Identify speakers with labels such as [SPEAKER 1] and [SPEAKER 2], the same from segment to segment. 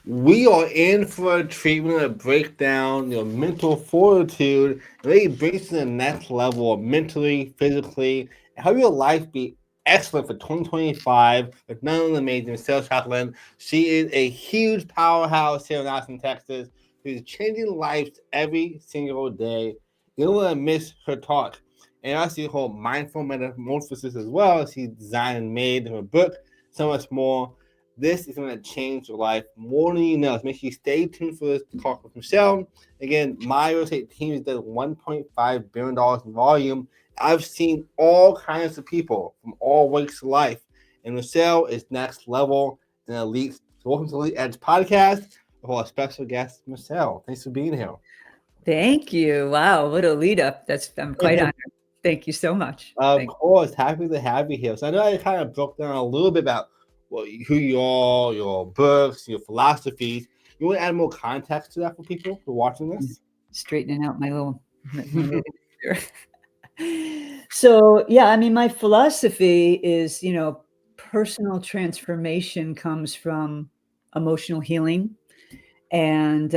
[SPEAKER 1] We are in for a treat. We're gonna break down your mental fortitude, really bring you to the next level mentally, physically, and how your life be excellent for 2025 with none of the amazing Michele Schalin. She is a huge powerhouse here in Austin, Texas, who's changing lives every single day. You don't want to miss her talk. And also the whole mindful metamorphosis as well. She designed and made her book, so much more. This is going to change your life more than you know. So make sure you stay tuned for this talk with Michele. Again, my real estate team has done $1.5 billion in volume. I've seen all kinds of people from all walks of life. And Michele is next level and elite. So welcome to the Elite Edge podcast with our special guest, Michele. Thanks for being here.
[SPEAKER 2] Thank you. Wow, what a lead up. I'm quite honored. Thank you so much.
[SPEAKER 1] Of course, happy to have you here. So I know I kind of broke down a little bit about who you are, your books, your philosophies. You want to add more context to that for people who are watching this?
[SPEAKER 2] Straightening out my little So yeah, I mean, my philosophy is, personal transformation comes from emotional healing and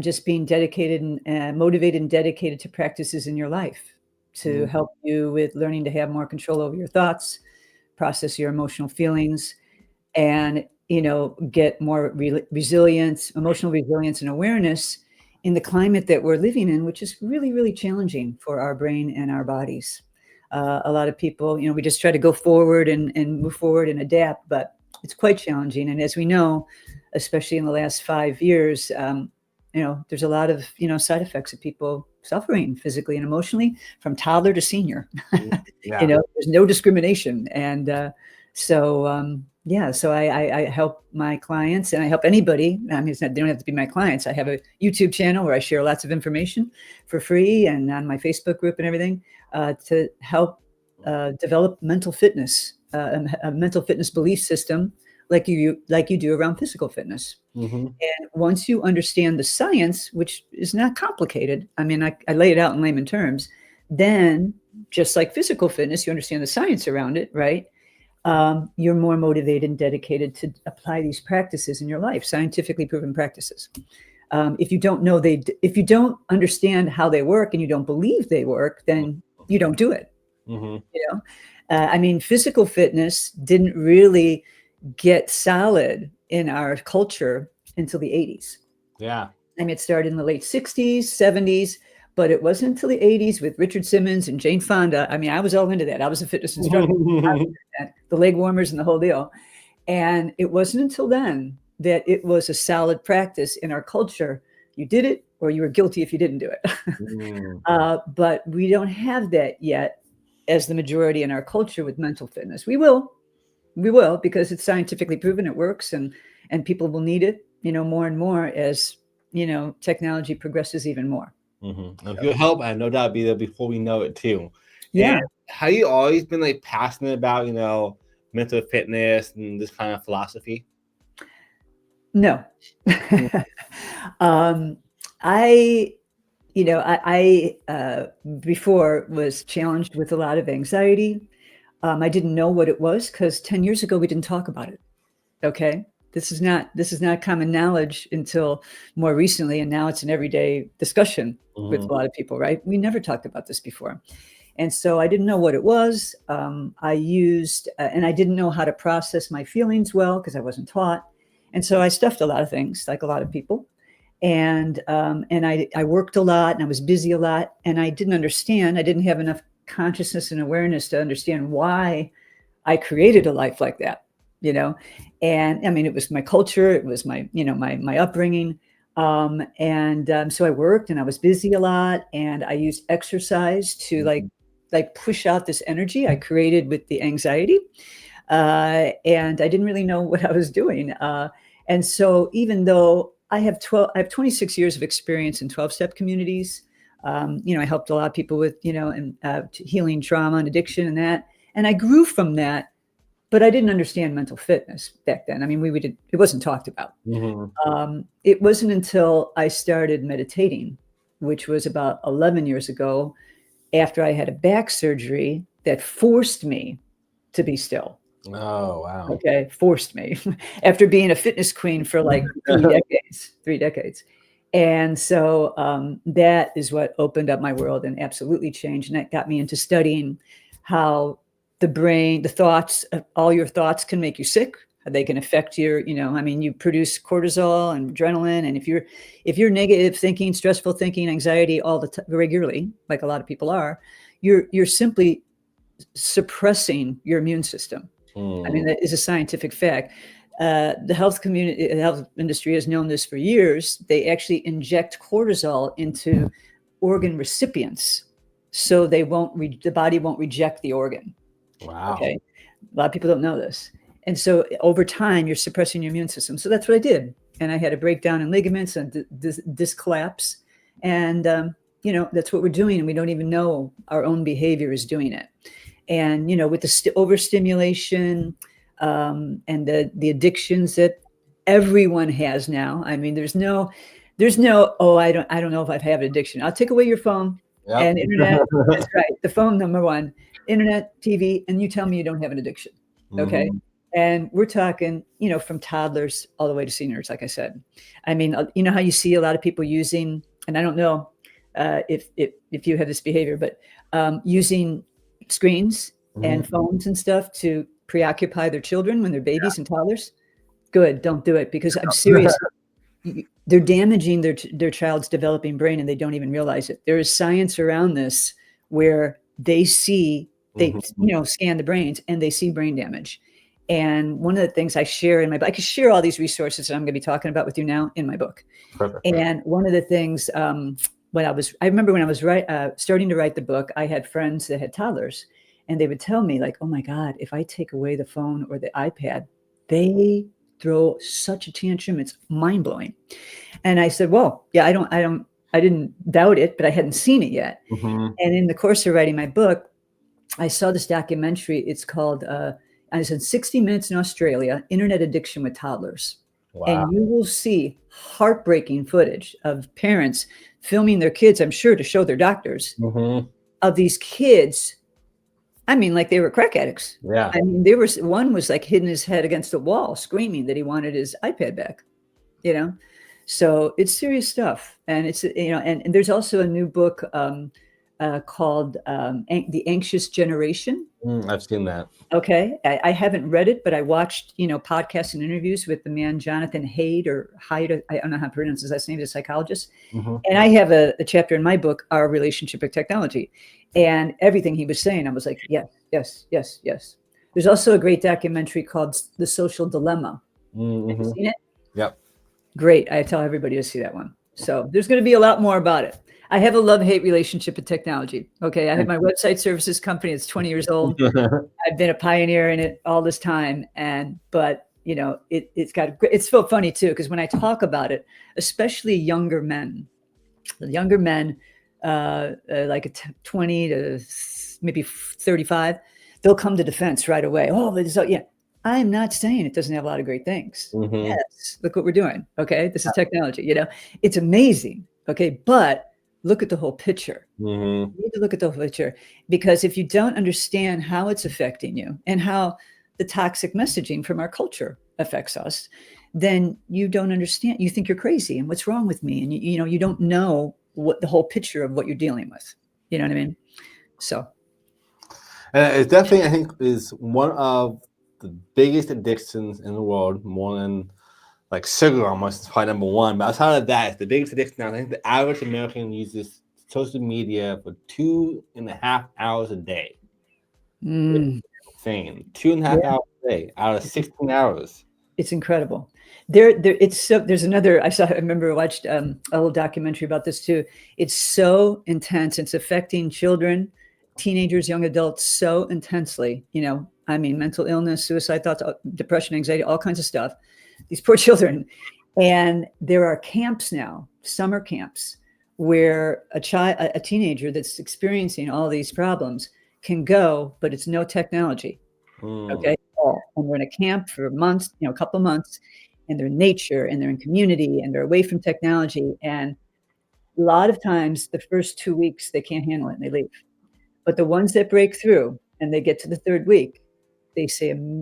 [SPEAKER 2] just being dedicated and motivated and dedicated to practices in your life to
[SPEAKER 1] Mhm.
[SPEAKER 2] help you with learning to have more control over your thoughts, process your emotional feelings, and get more resilience, emotional resilience and awareness in the climate that we're living in, which is really, really challenging for our brain and our bodies. A lot of people, we just try to go forward and move forward and adapt, but it's quite challenging. And as we know, especially in the last 5 years, there's a lot of side effects of people suffering physically and emotionally from toddler to senior.
[SPEAKER 1] Yeah.
[SPEAKER 2] There's no discrimination, and so I help my clients, and I help anybody. I mean, they don't have to be my clients. I have a YouTube channel where I share lots of information for free, and on my Facebook group and everything, to help develop mental fitness, a mental fitness belief system, like you do around physical fitness.
[SPEAKER 1] Mm-hmm.
[SPEAKER 2] And once you understand the science, which is not complicated, I mean, I lay it out in layman terms, then just like physical fitness, you understand the science around it, right? You're more motivated and dedicated to apply these practices in your life, scientifically proven practices. If you don't understand how they work and you don't believe they work, then you don't do it.
[SPEAKER 1] Mm-hmm.
[SPEAKER 2] You know, I mean, physical fitness didn't really get solid in our culture until the 80s.
[SPEAKER 1] Yeah.
[SPEAKER 2] I mean, it started in the late 60s, 70s, but it wasn't until the 80s with Richard Simmons and Jane Fonda. I mean, I was all into that. I was a fitness instructor, the leg warmers and the whole deal. And it wasn't until then that it was a solid practice in our culture. You did it or you were guilty if you didn't do it.
[SPEAKER 1] Mm.
[SPEAKER 2] But we don't have that yet as the majority in our culture with mental fitness. We will because it's scientifically proven it works, and people will need it, more and more as technology progresses even more.
[SPEAKER 1] Mm-hmm. If you help, I no doubt be there before we know it too. And
[SPEAKER 2] Yeah.
[SPEAKER 1] have you always been like passionate about mental fitness and this kind of philosophy?
[SPEAKER 2] No. um, I I before was challenged with a lot of anxiety. I didn't know what it was because 10 years ago we didn't talk about it. Okay. This is not common knowledge until more recently, and now it's an everyday discussion with
[SPEAKER 1] Mm-hmm.
[SPEAKER 2] a lot of people, right? We never talked about this before. And so I didn't know what it was. And I didn't know how to process my feelings well because I wasn't taught. And so I stuffed a lot of things, like a lot of people. And I worked a lot and I was busy a lot, and I didn't understand. I didn't have enough consciousness and awareness to understand why I created a life like that, you know. And I mean, it was my culture, it was my upbringing, so I worked and I was busy a lot, and I used exercise to like push out this energy I created with the anxiety, and I didn't really know what I was doing. And so even though I have 26 years of experience in 12-step communities. I helped a lot of people with, and healing trauma and addiction and that. And I grew from that, but I didn't understand mental fitness back then. I mean, it wasn't talked about.
[SPEAKER 1] Mm-hmm.
[SPEAKER 2] It wasn't until I started meditating, which was about 11 years ago, after I had a back surgery that forced me to be still.
[SPEAKER 1] Oh, wow.
[SPEAKER 2] Okay, forced me after being a fitness queen for like 3 decades, 3 decades. And so that is what opened up my world and absolutely changed. And that got me into studying how the brain, the thoughts, all your thoughts can make you sick. How they can affect your, I mean, you produce cortisol and adrenaline. And if you're negative thinking, stressful thinking, anxiety all the time regularly, like a lot of people are, you're simply suppressing your immune system. I mean,
[SPEAKER 1] Mm,
[SPEAKER 2] that is a scientific fact. The health community, the health industry has known this for years. They actually inject cortisol into organ recipients, so the body won't reject the organ.
[SPEAKER 1] wow.
[SPEAKER 2] Okay, a lot of people don't know this, and so over time, you're suppressing your immune system. So that's what I did, and I had a breakdown in ligaments and disc collapse, and that's what we're doing, and we don't even know our own behavior is doing it. And with the overstimulation and the addictions that everyone has now. I mean, there's no oh, I don't know if I have an addiction. I'll take away your phone
[SPEAKER 1] Yep.
[SPEAKER 2] and internet. That's right, the phone, number one, internet, TV, and you tell me you don't have an addiction. Okay.
[SPEAKER 1] Mhm.
[SPEAKER 2] And we're talking, from toddlers all the way to seniors, like I said. I mean, you know how you see a lot of people using, and I don't know if you have this behavior, but using screens and
[SPEAKER 1] Mhm.
[SPEAKER 2] phones and stuff to preoccupy their children when they're babies and toddlers. Good, don't do it, because I'm serious. They're damaging their child's developing brain and they don't even realize it. There is science around this where they
[SPEAKER 1] Mhm.
[SPEAKER 2] scan the brains and they see brain damage. And one of the things I share in my book, I can share all these resources that I'm going to be talking about with you now in my book.
[SPEAKER 1] Perfect.
[SPEAKER 2] And one of the things, I remember when I was starting to write the book, I had friends that had toddlers, and they would tell me like, "Oh my God, if I take away the phone or the iPad, they throw such a tantrum. It's mind blowing." And I said, "Well, yeah, I didn't doubt it, but I hadn't seen it yet."
[SPEAKER 1] Mhm.
[SPEAKER 2] And in the course of writing my book, I saw this documentary. It's called, I said, 60 Minutes in Australia, Internet Addiction with Toddlers.
[SPEAKER 1] Wow.
[SPEAKER 2] And you will see heartbreaking footage of parents filming their kids, I'm sure, to show their doctors,
[SPEAKER 1] Mhm.
[SPEAKER 2] of these kids. I mean, like they were crack addicts.
[SPEAKER 1] Yeah.
[SPEAKER 2] I mean, one was like hitting his head against the wall, screaming that he wanted his iPad back, you know? So it's serious stuff. And and there's also a new book called The Anxious Generation.
[SPEAKER 1] I've seen that.
[SPEAKER 2] Okay. I haven't read it, but I watched, podcasts and interviews with the man, Jonathan Haidt or Haidt. I don't know how to pronounce his last name. He's a psychologist.
[SPEAKER 1] Mhm.
[SPEAKER 2] And I have a chapter in my book, Our Relationship with Technology. And everything he was saying, I was like, yes, yes, yes, yes. There's also a great documentary called The Social Dilemma. Have you
[SPEAKER 1] Mhm.
[SPEAKER 2] seen it?
[SPEAKER 1] Yep.
[SPEAKER 2] Great. I tell everybody to see that one. So there's going to be a lot more about it. I have a love-hate relationship with technology. Okay. I have my website services company. It's 20 years old. I've been a pioneer in it all this time. But it's so funny too, because when I talk about it, especially younger men, like 20 to maybe 35, they'll come to defense right away. Oh, yeah. I'm not saying it doesn't have a lot of great things.
[SPEAKER 1] Mhm.
[SPEAKER 2] Yes, look what we're doing. Okay, this is technology. It's amazing. Okay, but look at the whole picture.
[SPEAKER 1] Mhm.
[SPEAKER 2] You need to look at the whole picture, because if you don't understand how it's affecting you and how the toxic messaging from our culture affects us, then you don't understand. You think you're crazy and what's wrong with me, and you don't know what the whole picture of what you're dealing with. You know what I mean? So
[SPEAKER 1] And it definitely, I think, is one of the biggest addictions in the world, more than like sugar almost is probably number one. But outside of that, it's the biggest addiction now. I think the average American uses social media for 2.5 hours a day.
[SPEAKER 2] mm,
[SPEAKER 1] Insane. Two and a half
[SPEAKER 2] yeah,
[SPEAKER 1] hours a day out of 16 hours.
[SPEAKER 2] it's incredible. There's another. I remember I watched a little documentary about this too. It's so intense. It's affecting children, teenagers, young adults so intensely. I mean, mental illness, suicide thoughts, depression, anxiety, all kinds of stuff. These poor children. And there are camps now, summer camps, where a teenager that's experiencing all these problems can go, but it's no technology.
[SPEAKER 1] Mm.
[SPEAKER 2] Okay. And we're in a camp for months, a couple of months, and they're in nature and they're in community and they're away from technology. And a lot of times, the first 2 weeks, they can't handle it and they leave. But the ones that break through and they get to the third week,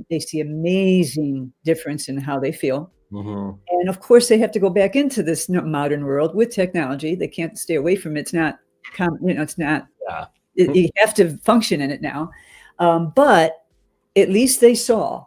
[SPEAKER 2] they see amazing difference in how they feel.
[SPEAKER 1] Mm-hmm.
[SPEAKER 2] And of course, they have to go back into this modern world with technology. They can't stay away from it. It's not, it's not.
[SPEAKER 1] Yeah.
[SPEAKER 2] You have to function in it now. But at least they saw,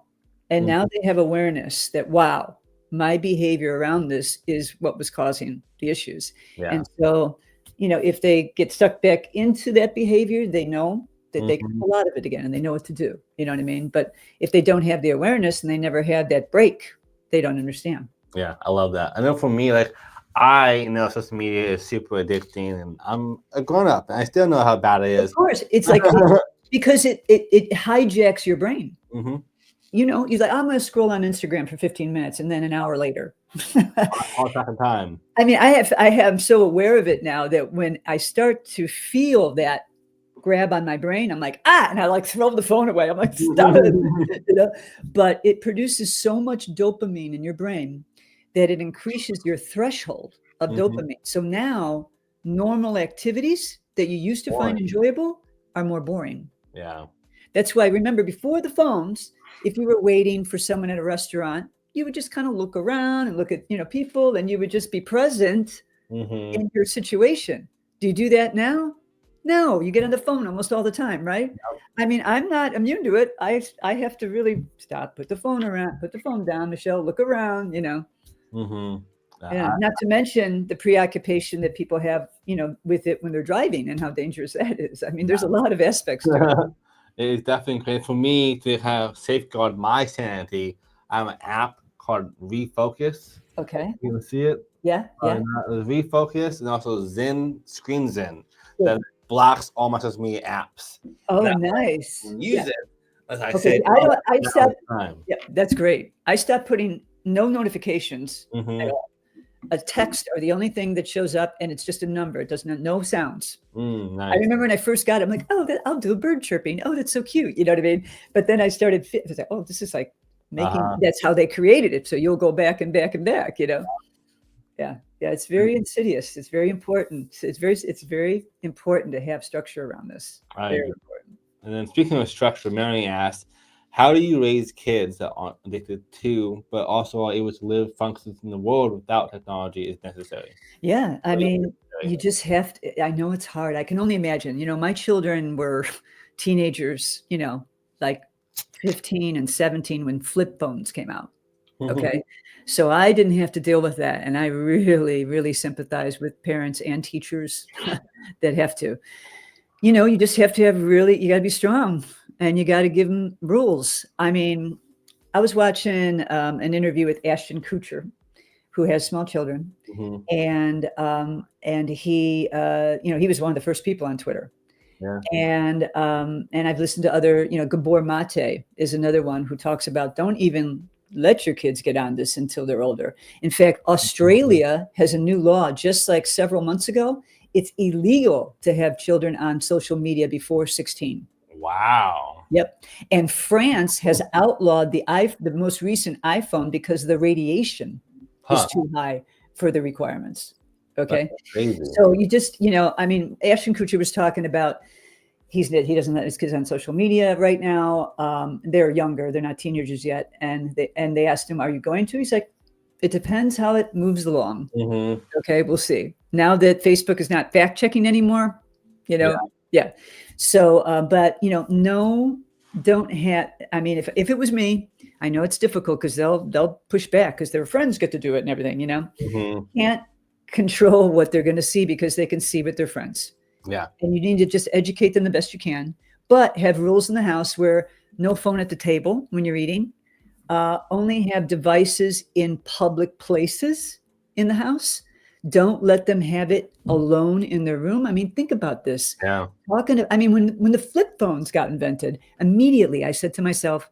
[SPEAKER 2] and now they have awareness that, wow, my behavior around this is what was causing the issues.
[SPEAKER 1] Yeah.
[SPEAKER 2] And so, if they get stuck back into that behavior, they know that they can
[SPEAKER 1] Mhm.
[SPEAKER 2] pull out of it again, and they know what to do. You know what I mean? But if they don't have the awareness and they never had that break, they don't understand.
[SPEAKER 1] Yeah, I love that. I know for me, social media is super addicting, and I'm a grown up, and I still know how bad it is.
[SPEAKER 2] Of course, it's like because it hijacks your brain.
[SPEAKER 1] Mm-hmm.
[SPEAKER 2] You're like, I'm going to scroll on Instagram for 15 minutes, and then an hour later.
[SPEAKER 1] All the time.
[SPEAKER 2] I mean, I'm so aware of it now that when I start to feel that grab on my brain, I'm like, and I like throw the phone away. I'm like, stop it. But it produces so much dopamine in your brain that it increases your threshold of dopamine. So now normal activities that you used to find enjoyable are more boring.
[SPEAKER 1] Yeah.
[SPEAKER 2] That's why, remember, before the phones, if you were waiting for someone at a restaurant, you would just kind of look around and look at, people, and you would just be present in your situation. Do you do that now? No, you get on the phone almost all the time, right? Yep. I mean, I'm not immune to it. I have to really stop, put the phone down, Michelle, look around, Not to mention the preoccupation that people have, with it when they're driving and how dangerous that is. I mean, there's a lot of aspects to it.
[SPEAKER 1] It is definitely great for me to have safeguard my sanity. I have an app called Refocus.
[SPEAKER 2] Okay.
[SPEAKER 1] You can see it.
[SPEAKER 2] Yeah.
[SPEAKER 1] Refocus, and also Screen Zen, that blocks all my social media apps.
[SPEAKER 2] Oh, nice.
[SPEAKER 1] Use it. As I
[SPEAKER 2] Okay.
[SPEAKER 1] say,
[SPEAKER 2] I stopped. Yeah, that's great. I stopped putting no notifications at all. A text are the only thing that shows up, and it's just a number. It doesn't, no sounds.
[SPEAKER 1] Nice.
[SPEAKER 2] I remember when I first got it, I'm like, I'll do a bird chirping. Oh, that's so cute. You know what I mean? But then I started, I was like, this is like making, that's how they created it. So you'll go back and back and back, Yeah. It's very insidious. It's very important. It's very important to have structure around this. Very important.
[SPEAKER 1] And then speaking of structure, Melanie asked, how do you raise kids that aren't addicted to, but also are able to live functions in the world without technology is necessary?
[SPEAKER 2] Yeah. I mean, you just have to, I know it's hard. I can only imagine, my children were teenagers, like 15 and 17 when flip phones came out. Okay. So I didn't have to deal with that. And I really, really sympathize with parents and teachers that have to, you just have to you got to be strong, and you got to give them rules. I mean, I was watching an interview with Ashton Kutcher, who has small children. And he, he was one of the first people on Twitter.
[SPEAKER 1] Yeah.
[SPEAKER 2] And I've listened to other, Gabor Mate is another one who talks about don't even let your kids get on this until they're older. In fact, Australia has a new law just like several months ago. It's illegal to have children on social media before 16.
[SPEAKER 1] Wow.
[SPEAKER 2] Yep. And France has outlawed the most recent iPhone because the radiation is too high for the requirements. Okay.
[SPEAKER 1] That's crazy.
[SPEAKER 2] So you just, I mean, Ashton Kutcher was talking about he doesn't let his kids on social media right now. They're younger. They're not teenagers yet. And they asked him, are you going to? He's like, it depends how it moves along. Okay, we'll see. Now that Facebook is not fact checking anymore, yeah. So, but no, don't have. I mean, if it was me, I know it's difficult because they'll push back because their friends get to do it and everything. Can't control what they're going to see because they can see with their friends.
[SPEAKER 1] Yeah,
[SPEAKER 2] and you need to just educate them the best you can, but have rules in the house where no phone at the table when you're eating. Only have devices in public places in the house. Don't let them have it alone in their room. I mean, think about this.
[SPEAKER 1] Yeah.
[SPEAKER 2] When the flip phones got invented, immediately I said to myself,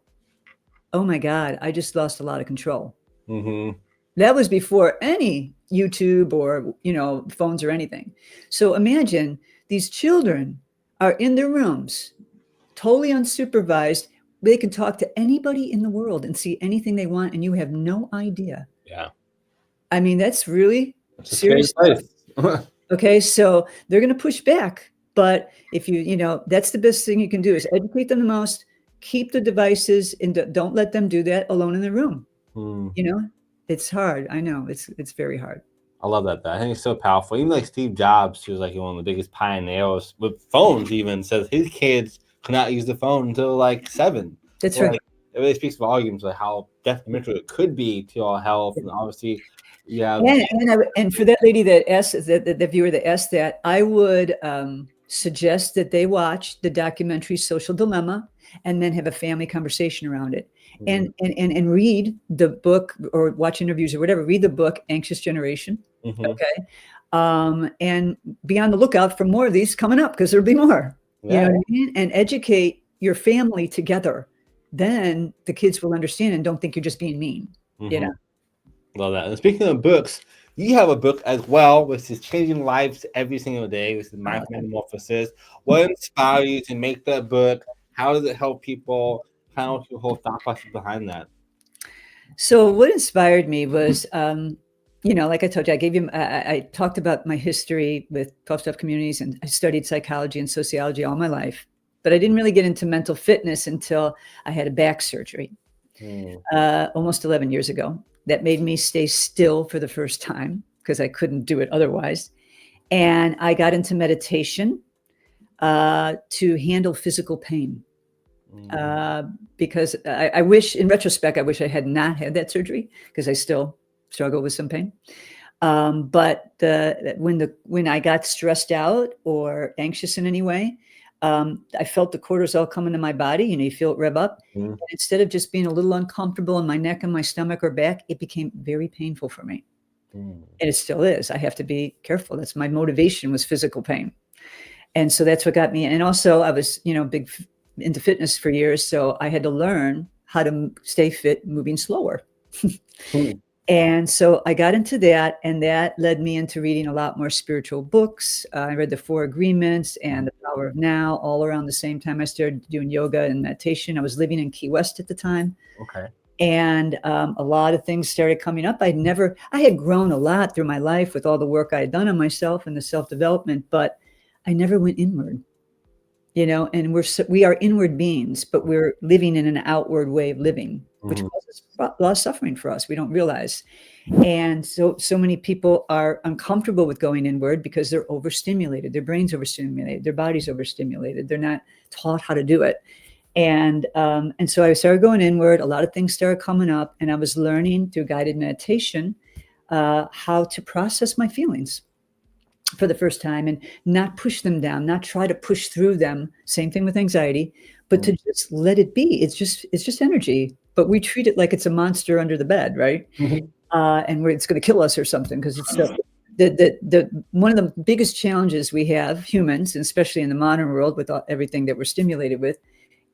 [SPEAKER 2] oh my God, I just lost a lot of control. That was before any YouTube or, phones or anything. So imagine these children are in their rooms, totally unsupervised. They can talk to anybody in the world and see anything they want, and you have no idea.
[SPEAKER 1] Yeah.
[SPEAKER 2] I mean, that's really serious. Okay, so they're going to push back. But if that's the best thing you can do is educate them the most, keep the devices and don't let them do that alone in the room.
[SPEAKER 1] Hmm.
[SPEAKER 2] You know, it's hard. I know it's very hard.
[SPEAKER 1] I love that. I think it's so powerful. Even like Steve Jobs, who's like one of the biggest pioneers with phones, even says his kids could not use the phone until like 7.
[SPEAKER 2] That's
[SPEAKER 1] So,
[SPEAKER 2] right.
[SPEAKER 1] like, it really speaks volumes of how detrimental it could be to our health. And obviously, you have.
[SPEAKER 2] And for that lady that asked, the viewer that asked that, I would suggest that they watch the documentary Social Dilemma and then have a family conversation around it. And read the book or watch interviews or whatever. Read the book Anxious Generation.
[SPEAKER 1] Mhm.
[SPEAKER 2] Okay. And be on the lookout for more of these coming up, because there'll be more. You know what I mean? And educate your family together. Then the kids will understand and don't think you're just being mean. You know.
[SPEAKER 1] Love that. And speaking of books, you have a book as well, which is changing lives every single day. This is Mindful Metamorphosis. What inspired you to make that book? How does it help people? Kind of your whole thought process behind that.
[SPEAKER 2] So what inspired me was, like I told you, I talked about my history with 12-step communities, and I studied psychology and sociology all my life, but I didn't really get into mental fitness until I had a back surgery almost 11 years ago. That made me stay still for the first time because I couldn't do it otherwise. And I got into meditation to handle physical pain. Because I wish, in retrospect, I wish I had not had that surgery, because I still struggle with some pain. But when I got stressed out or anxious in any way, I felt the cortisol come into my body. You feel it rev up. And instead of just being a little uncomfortable in my neck and my stomach or back, it became very painful for me. And it still is. I have to be careful. That's my motivation, was physical pain. And so that's what got me. And also I was, big into fitness for years. So I had to learn how to stay fit, moving slower. And so I got into that, and that led me into reading a lot more spiritual books. I read the 4 Agreements and The Power of Now all around the same time I started doing yoga and meditation. I was living in Key West at the time.
[SPEAKER 1] Okay.
[SPEAKER 2] And a lot of things started coming up. I had grown a lot through my life with all the work I had done on myself and the self-development, but I never went inward. And we are inward beings, but we're living in an outward way of living, which causes a lot of suffering for us. We don't realize. And so many people are uncomfortable with going inward because they're overstimulated. Their brain's overstimulated. Their body's overstimulated. They're not taught how to do it. And so I started going inward. A lot of things started coming up, and I was learning through guided meditation how to process my feelings for the first time, and not push them down, not try to push through them. Same thing with anxiety, but to just let it be. It's just energy, but we treat it like it's a monster under the bed, right? And it's going to kill us or something, because it's one of the biggest challenges we have, humans, and especially in the modern world with everything that we're stimulated with,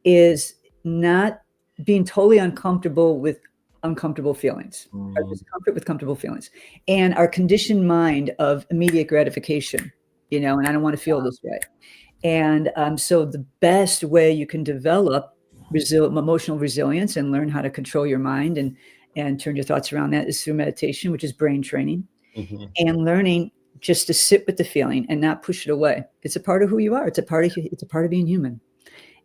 [SPEAKER 2] is not being totally uncomfortable with uncomfortable feelings, or discomfort with comfortable feelings, and our conditioned mind of immediate gratification, and I don't want to feel this way. And so the best way you can develop emotional resilience and learn how to control your mind and turn your thoughts around that is through meditation, which is brain training, and learning just to sit with the feeling and not push it away. It's a part of who you are. It's a part of being human.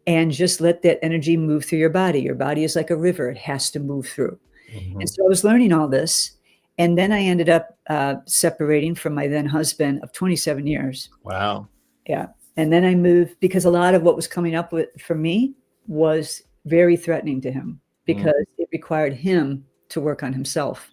[SPEAKER 2] And just let that energy move through your body. Your body is like a river. It has to move through. And so I was learning all this. And then I ended up separating from my then husband of 27 years.
[SPEAKER 1] Wow.
[SPEAKER 2] Yeah. And then I moved, because a lot of what was coming up for me was very threatening to him, because it required him to work on himself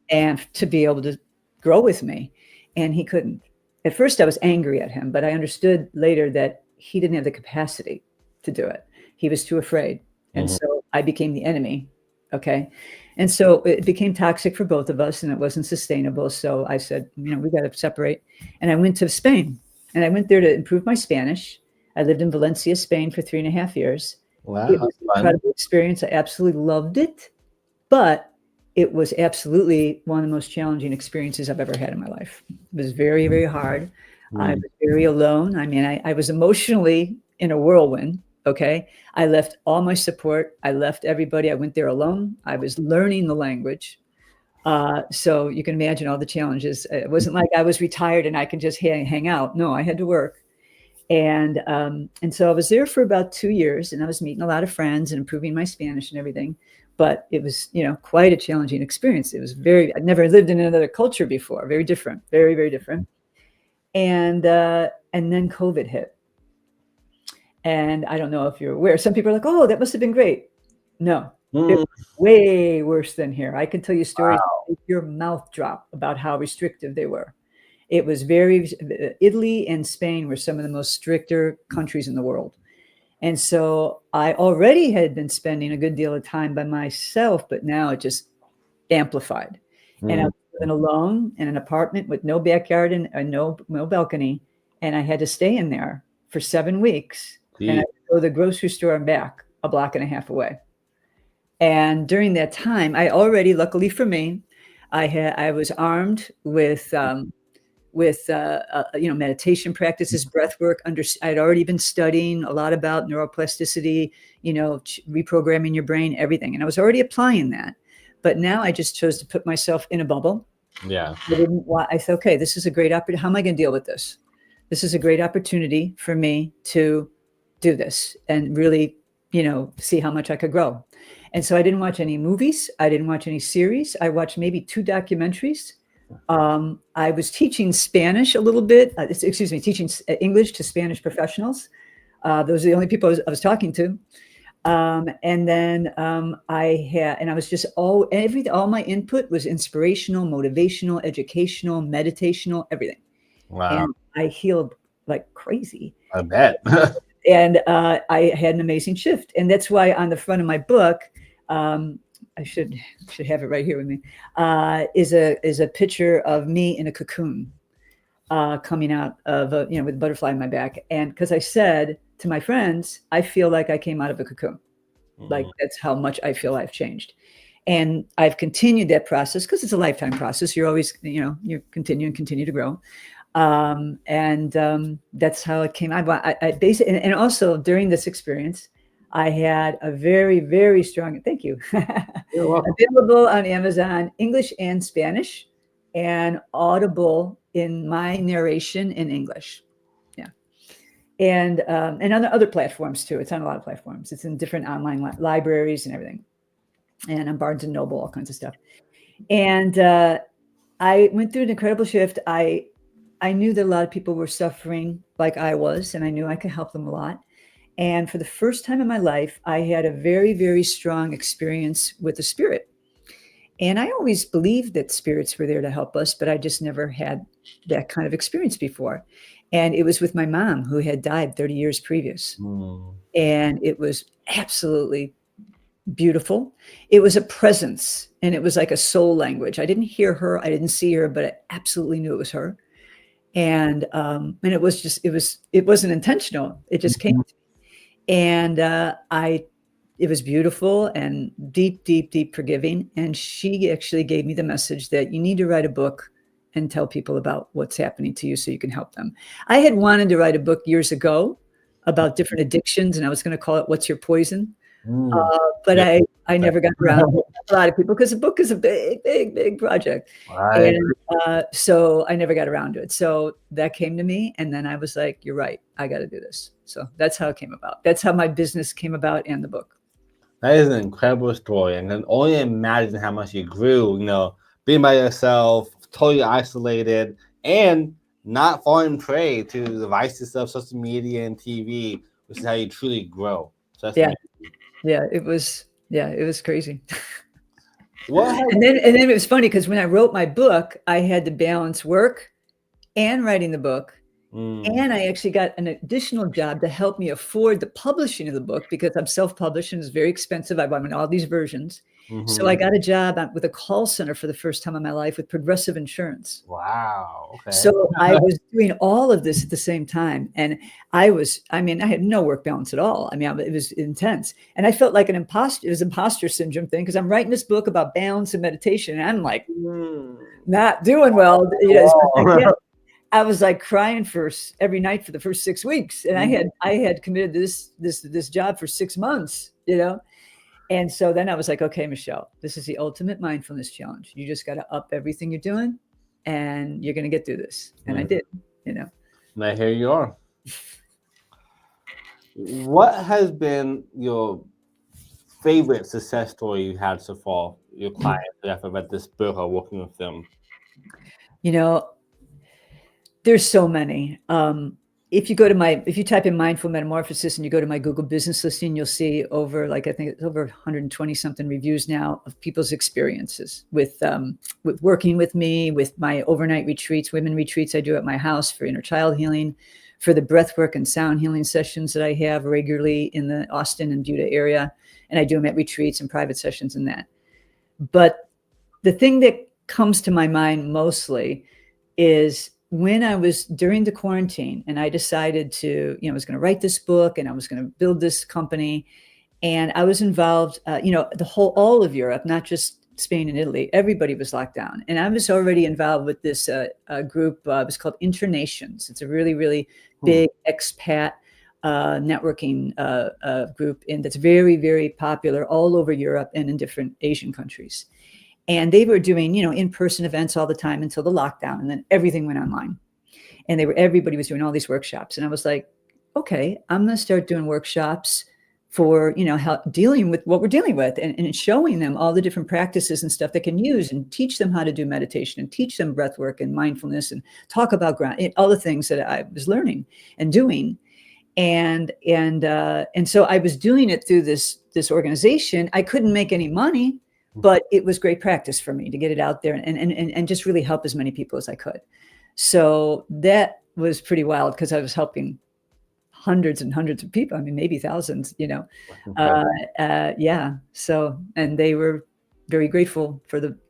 [SPEAKER 2] and to be able to grow with me. And he couldn't. At first I was angry at him, but I understood later that he didn't have the capacity to do it. He was too afraid. And so I became the enemy. Okay. And so it became toxic for both of us, and it wasn't sustainable. So I said, we got to separate. And I went to Spain, and I went there to improve my Spanish. I lived in Valencia, Spain for 3.5 years.
[SPEAKER 1] Wow.
[SPEAKER 2] It was an incredible experience. I absolutely loved it, but it was absolutely one of the most challenging experiences I've ever had in my life. It was very, very hard. I was very alone. I mean, I was emotionally in a whirlwind. Okay. I left all my support. I left everybody. I went there alone. I was learning the language. So you can imagine all the challenges. It wasn't like I was retired and I could just hang out. No, I had to work. And so I was there for about 2 years, and I was meeting a lot of friends and improving my Spanish and everything. But it was, quite a challenging experience. It was I'd never lived in another culture before, very different, very, very different. And then COVID hit. And I don't know if you're aware, some people are like, oh, that must have been great. No, it was way worse than here. I can tell you stories that make your mouth drop about how restrictive they were. It was Italy and Spain were some of the most stricter countries in the world. And so I already had been spending a good deal of time by myself, but now it just amplified. And I was living alone in an apartment with no backyard and no balcony. And I had to stay in there for 7 weeks. And I would go to the grocery store and back a block and a half away. And during that time, I already, luckily for me, I was armed with meditation practices, breath work. I'd already been studying a lot about neuroplasticity, reprogramming your brain, everything. And I was already applying that. But now I just chose to put myself in a bubble.
[SPEAKER 1] Yeah.
[SPEAKER 2] I said, okay, this is a great opportunity. How am I going to deal with this? This is a great opportunity for me to do this and really, see how much I could grow. And so I didn't watch any movies. I didn't watch any series. I watched maybe 2 documentaries. I was teaching Spanish a little bit, teaching English to Spanish professionals. Those are the only people I was talking to. And then I was just all my input was inspirational, motivational, educational, meditational, everything.
[SPEAKER 1] Wow.
[SPEAKER 2] And I healed like crazy.
[SPEAKER 1] I bet.
[SPEAKER 2] And I had an amazing shift. And that's why on the front of my book, I should have it right here with me, is a picture of me in a cocoon coming out of with a butterfly in my back. And because I said to my friends, I feel like I came out of a cocoon. Like that's how much I feel I've changed. And I've continued that process because it's a lifetime process. You're always, you continue to grow. That's how it came. I basically, and also during this experience, I had a very, very strong, thank you,
[SPEAKER 1] You're welcome.
[SPEAKER 2] available on Amazon, English and Spanish, and Audible in my narration in English. Yeah. And on other platforms too. It's on a lot of platforms. It's in different online libraries and everything. And on Barnes and Noble, all kinds of stuff. And I went through an incredible shift. I knew that a lot of people were suffering like I was, and I knew I could help them a lot. And for the first time in my life, I had a very, very strong experience with the spirit. And I always believed that spirits were there to help us, but I just never had that kind of experience before. And it was with my mom, who had died 30 years previous. And it was absolutely beautiful. It was a presence, and it was like a soul language. I didn't hear her, I didn't see her, but I absolutely knew it was her. And it wasn't intentional. It just came to me. And it was beautiful and deep, deep, deep forgiving. And she actually gave me the message that you need to write a book and tell people about what's happening to you so you can help them. I had wanted to write a book years ago about different addictions, and I was going to call it What's Your Poison? But yeah. I never got around to a lot of people because the book is a big, big, big project. Right. And so I never got around to it. So that came to me. And then I was like, you're right. I got to do this. So that's how it came about. That's how my business came about and the book.
[SPEAKER 1] That is an incredible story. And can only imagine how much you grew, being by yourself, totally isolated, and not falling prey to the vices of social media and TV, which is how you truly grow. So that's amazing.
[SPEAKER 2] Yeah, it was crazy. And then it was funny because when I wrote my book, I had to balance work and writing the book. And I actually got an additional job to help me afford the publishing of the book because I'm self-published and it's very expensive. I bought all these versions. So I got a job with a call center for the first time in my life with Progressive Insurance.
[SPEAKER 1] Wow. Okay.
[SPEAKER 2] So I was doing all of this at the same time. And I had no work balance at all. It was intense. And I felt like an imposter. It was imposter syndrome thing because I'm writing this book about balance and meditation. And I'm like, not doing well. I was like crying every night for the first 6 weeks. And I had committed this job for 6 months, And so then I was like, okay, Michele, this is the ultimate mindfulness challenge. You just got to up everything you're doing and you're going to get through this. And I did,
[SPEAKER 1] And here you are. What has been your favorite success story you had so far? Your clients that have read this book or working with them.
[SPEAKER 2] You know, there's so many. If you type in Mindful Metamorphosis and you go to my Google business listing, you'll see over, like, I think it's over 120 something reviews now of people's experiences with working with me, with my overnight retreats, women retreats I do at my house for inner child healing, for the breathwork and sound healing sessions that I have regularly in the Austin and Buda area. And I do them at retreats and private sessions and that. But the thing that comes to my mind mostly is when I was during the quarantine and I decided to, I was going to write this book and I was going to build this company. And I was involved, all of Europe, not just Spain and Italy, everybody was locked down. And I was already involved with this group. It was called Internations. It's a really, really big expat networking group, and that's very, very popular all over Europe and in different Asian countries. And they were doing, in-person events all the time until the lockdown, and then everything went online. And everybody was doing all these workshops. And I was like, okay, I'm going to start doing workshops for, how dealing with what we're dealing with, and showing them all the different practices and stuff they can use, and teach them how to do meditation, and teach them breath work and mindfulness, and talk about all the things that I was learning and doing. And so I was doing it through this organization. I couldn't make any money, but it was great practice for me to get it out there and just really help as many people as I could. So that was pretty wild, because I was helping hundreds and hundreds of people. I mean, maybe thousands, yeah. So, and they were very grateful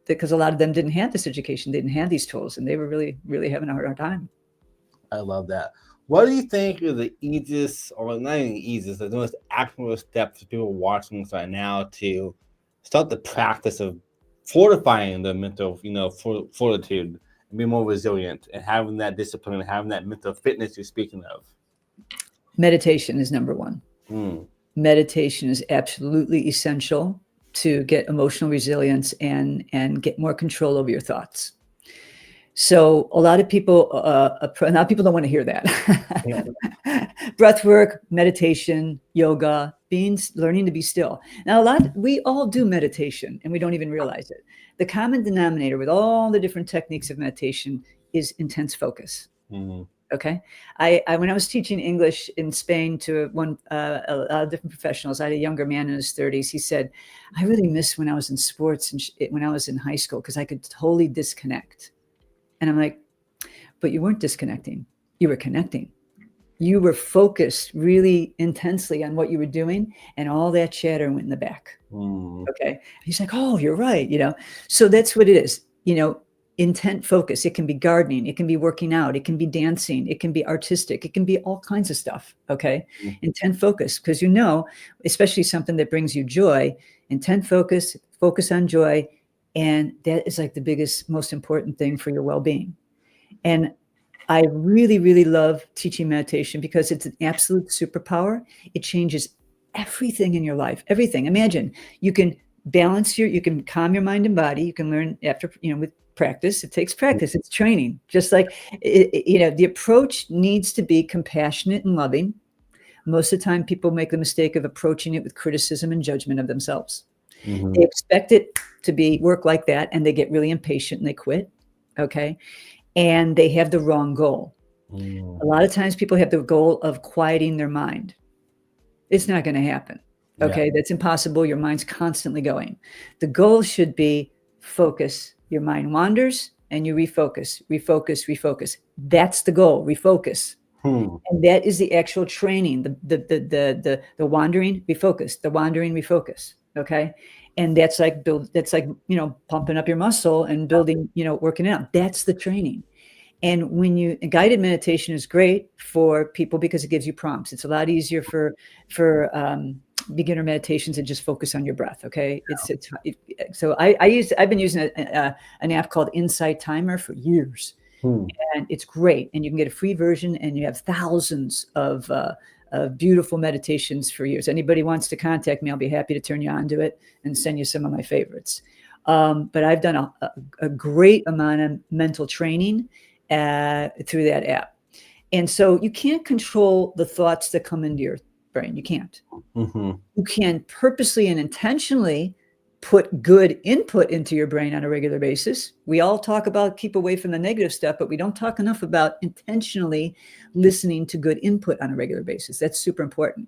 [SPEAKER 2] because a lot of them didn't have this education, they didn't have these tools, and they were really, really having a hard time.
[SPEAKER 1] I love that. What do you think are the easiest, or not even easiest, the most actionable steps for people watching this right now to start the practice of fortifying the mental, fortitude, and be more resilient, and having that discipline and having that mental fitness you're speaking of?
[SPEAKER 2] Meditation is number one. Meditation is absolutely essential to get emotional resilience and get more control over your thoughts. So a lot of people don't want to hear that. Breath work, meditation, yoga, learning to be still. Now, we all do meditation and we don't even realize it. The common denominator with all the different techniques of meditation is intense focus. Okay. When I was teaching English in Spain to a lot of different professionals, I had a younger man in his 30s. He said, I really miss when I was in sports and when I was in high school, because I could totally disconnect. And I'm like, but you weren't disconnecting. You were connecting. You were focused really intensely on what you were doing, and all that chatter went in the back. Okay. He's like, oh, you're right. So that's what it is. Intent focus. It can be gardening. It can be working out. It can be dancing. It can be artistic. It can be all kinds of stuff. Okay. Intent focus, because especially something that brings you joy, intent focus on joy. And that is like the biggest, most important thing for your well-being. And I really, really love teaching meditation because it's an absolute superpower. It changes everything in your life. Everything. Imagine you can you can calm your mind and body. You can learn after, with practice. It takes practice. It's training. Just like, the approach needs to be compassionate and loving. Most of the time, people make the mistake of approaching it with criticism and judgment of themselves. They expect it to work like that, and they get really impatient and they quit. Okay. And they have the wrong goal. A lot of times people have the goal of quieting their mind. It's not going to happen. Okay. Yeah. That's impossible. Your mind's constantly going. The goal should be focus. Your mind wanders and you refocus. That's the goal. Refocus. And that is the actual training, the wandering, refocus, the wandering, refocus. Okay. And that's like pumping up your muscle and building, working out. That's the training. And guided meditation is great for people because it gives you prompts. It's a lot easier for beginner meditations and just focus on your breath. Okay. So I've been using an app called Insight Timer for years. And it's great. And you can get a free version, and you have thousands of beautiful meditations for years. Anybody wants to contact me, I'll be happy to turn you on to it and send you some of my favorites. But I've done a great amount of mental training through that app. And so you can't control the thoughts that come into brain. You can't.
[SPEAKER 1] Mm-hmm.
[SPEAKER 2] You can purposely and intentionally put good input into your brain on a regular basis. We all talk about keep away from the negative stuff, but we don't talk enough about intentionally listening to good input on a regular basis. That's super important.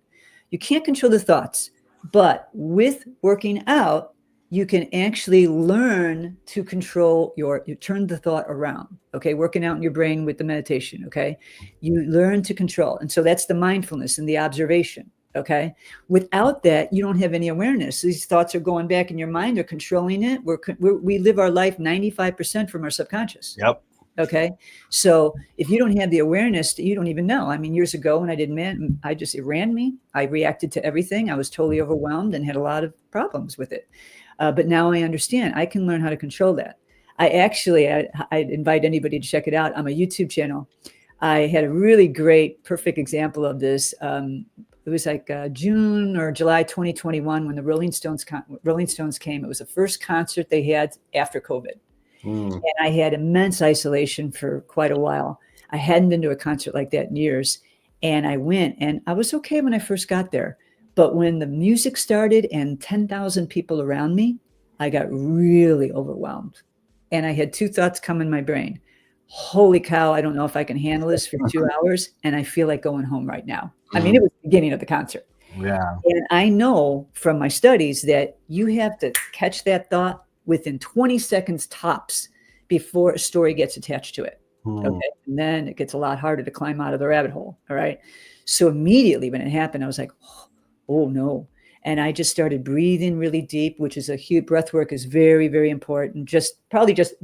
[SPEAKER 2] You can't control the thoughts, but with working out, you can actually learn to control you turn the thought around. Okay. Working out in your brain with the meditation. Okay. You learn to control. And so that's the mindfulness and the observation. Okay. Without that, you don't have any awareness. These thoughts are going back in your mind. They're controlling it. We live our life 95% from our subconscious.
[SPEAKER 1] Yep.
[SPEAKER 2] Okay. So if you don't have the awareness, you don't even know. I mean, years ago when I did it ran me. I reacted to everything. I was totally overwhelmed and had a lot of problems with it. But now I understand I can learn how to control that. I'd invite anybody to check it out on my YouTube channel. I had a really great, perfect example of this. It was like June or July 2021 when the Rolling Stones came. It was the first concert they had after COVID. And I had immense isolation for quite a while. I hadn't been to a concert like that in years. And I went, and I was okay when I first got there. But when the music started and 10,000 people around me, I got really overwhelmed. And I had two thoughts come in my brain. Holy cow, I don't know if I can handle this for 2 hours. And I feel like going home right now. I mean, it was the beginning of the concert.
[SPEAKER 1] Yeah.
[SPEAKER 2] And I know from my studies that you have to catch that thought within 20 seconds tops before a story gets attached to it. Okay. And then it gets a lot harder to climb out of the rabbit hole. All right. So immediately when it happened, I was like, oh no. And I just started breathing really deep, which is a huge breath work is very, very important. Probably just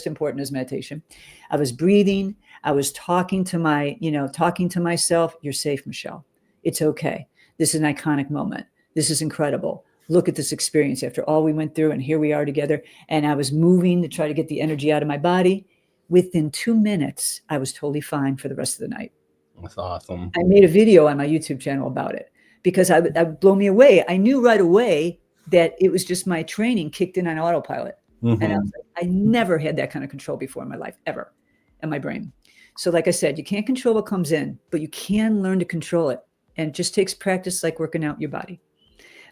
[SPEAKER 2] important as meditation. I was breathing. I was talking to myself. You're safe, Michele. It's okay. This is an iconic moment. This is incredible. Look at this experience after all we went through, and here we are together. And I was moving to try to get the energy out of my body. Within 2 minutes, I was totally fine for the rest of the night.
[SPEAKER 1] That's awesome.
[SPEAKER 2] I made a video on my YouTube channel about it because I would blow me away. I knew right away that it was just my training kicked in on autopilot. And I was like, I never had that kind of control before in my life, ever, in my brain. So like I said, you can't control what comes in, but you can learn to control it. And it just takes practice like working out your body.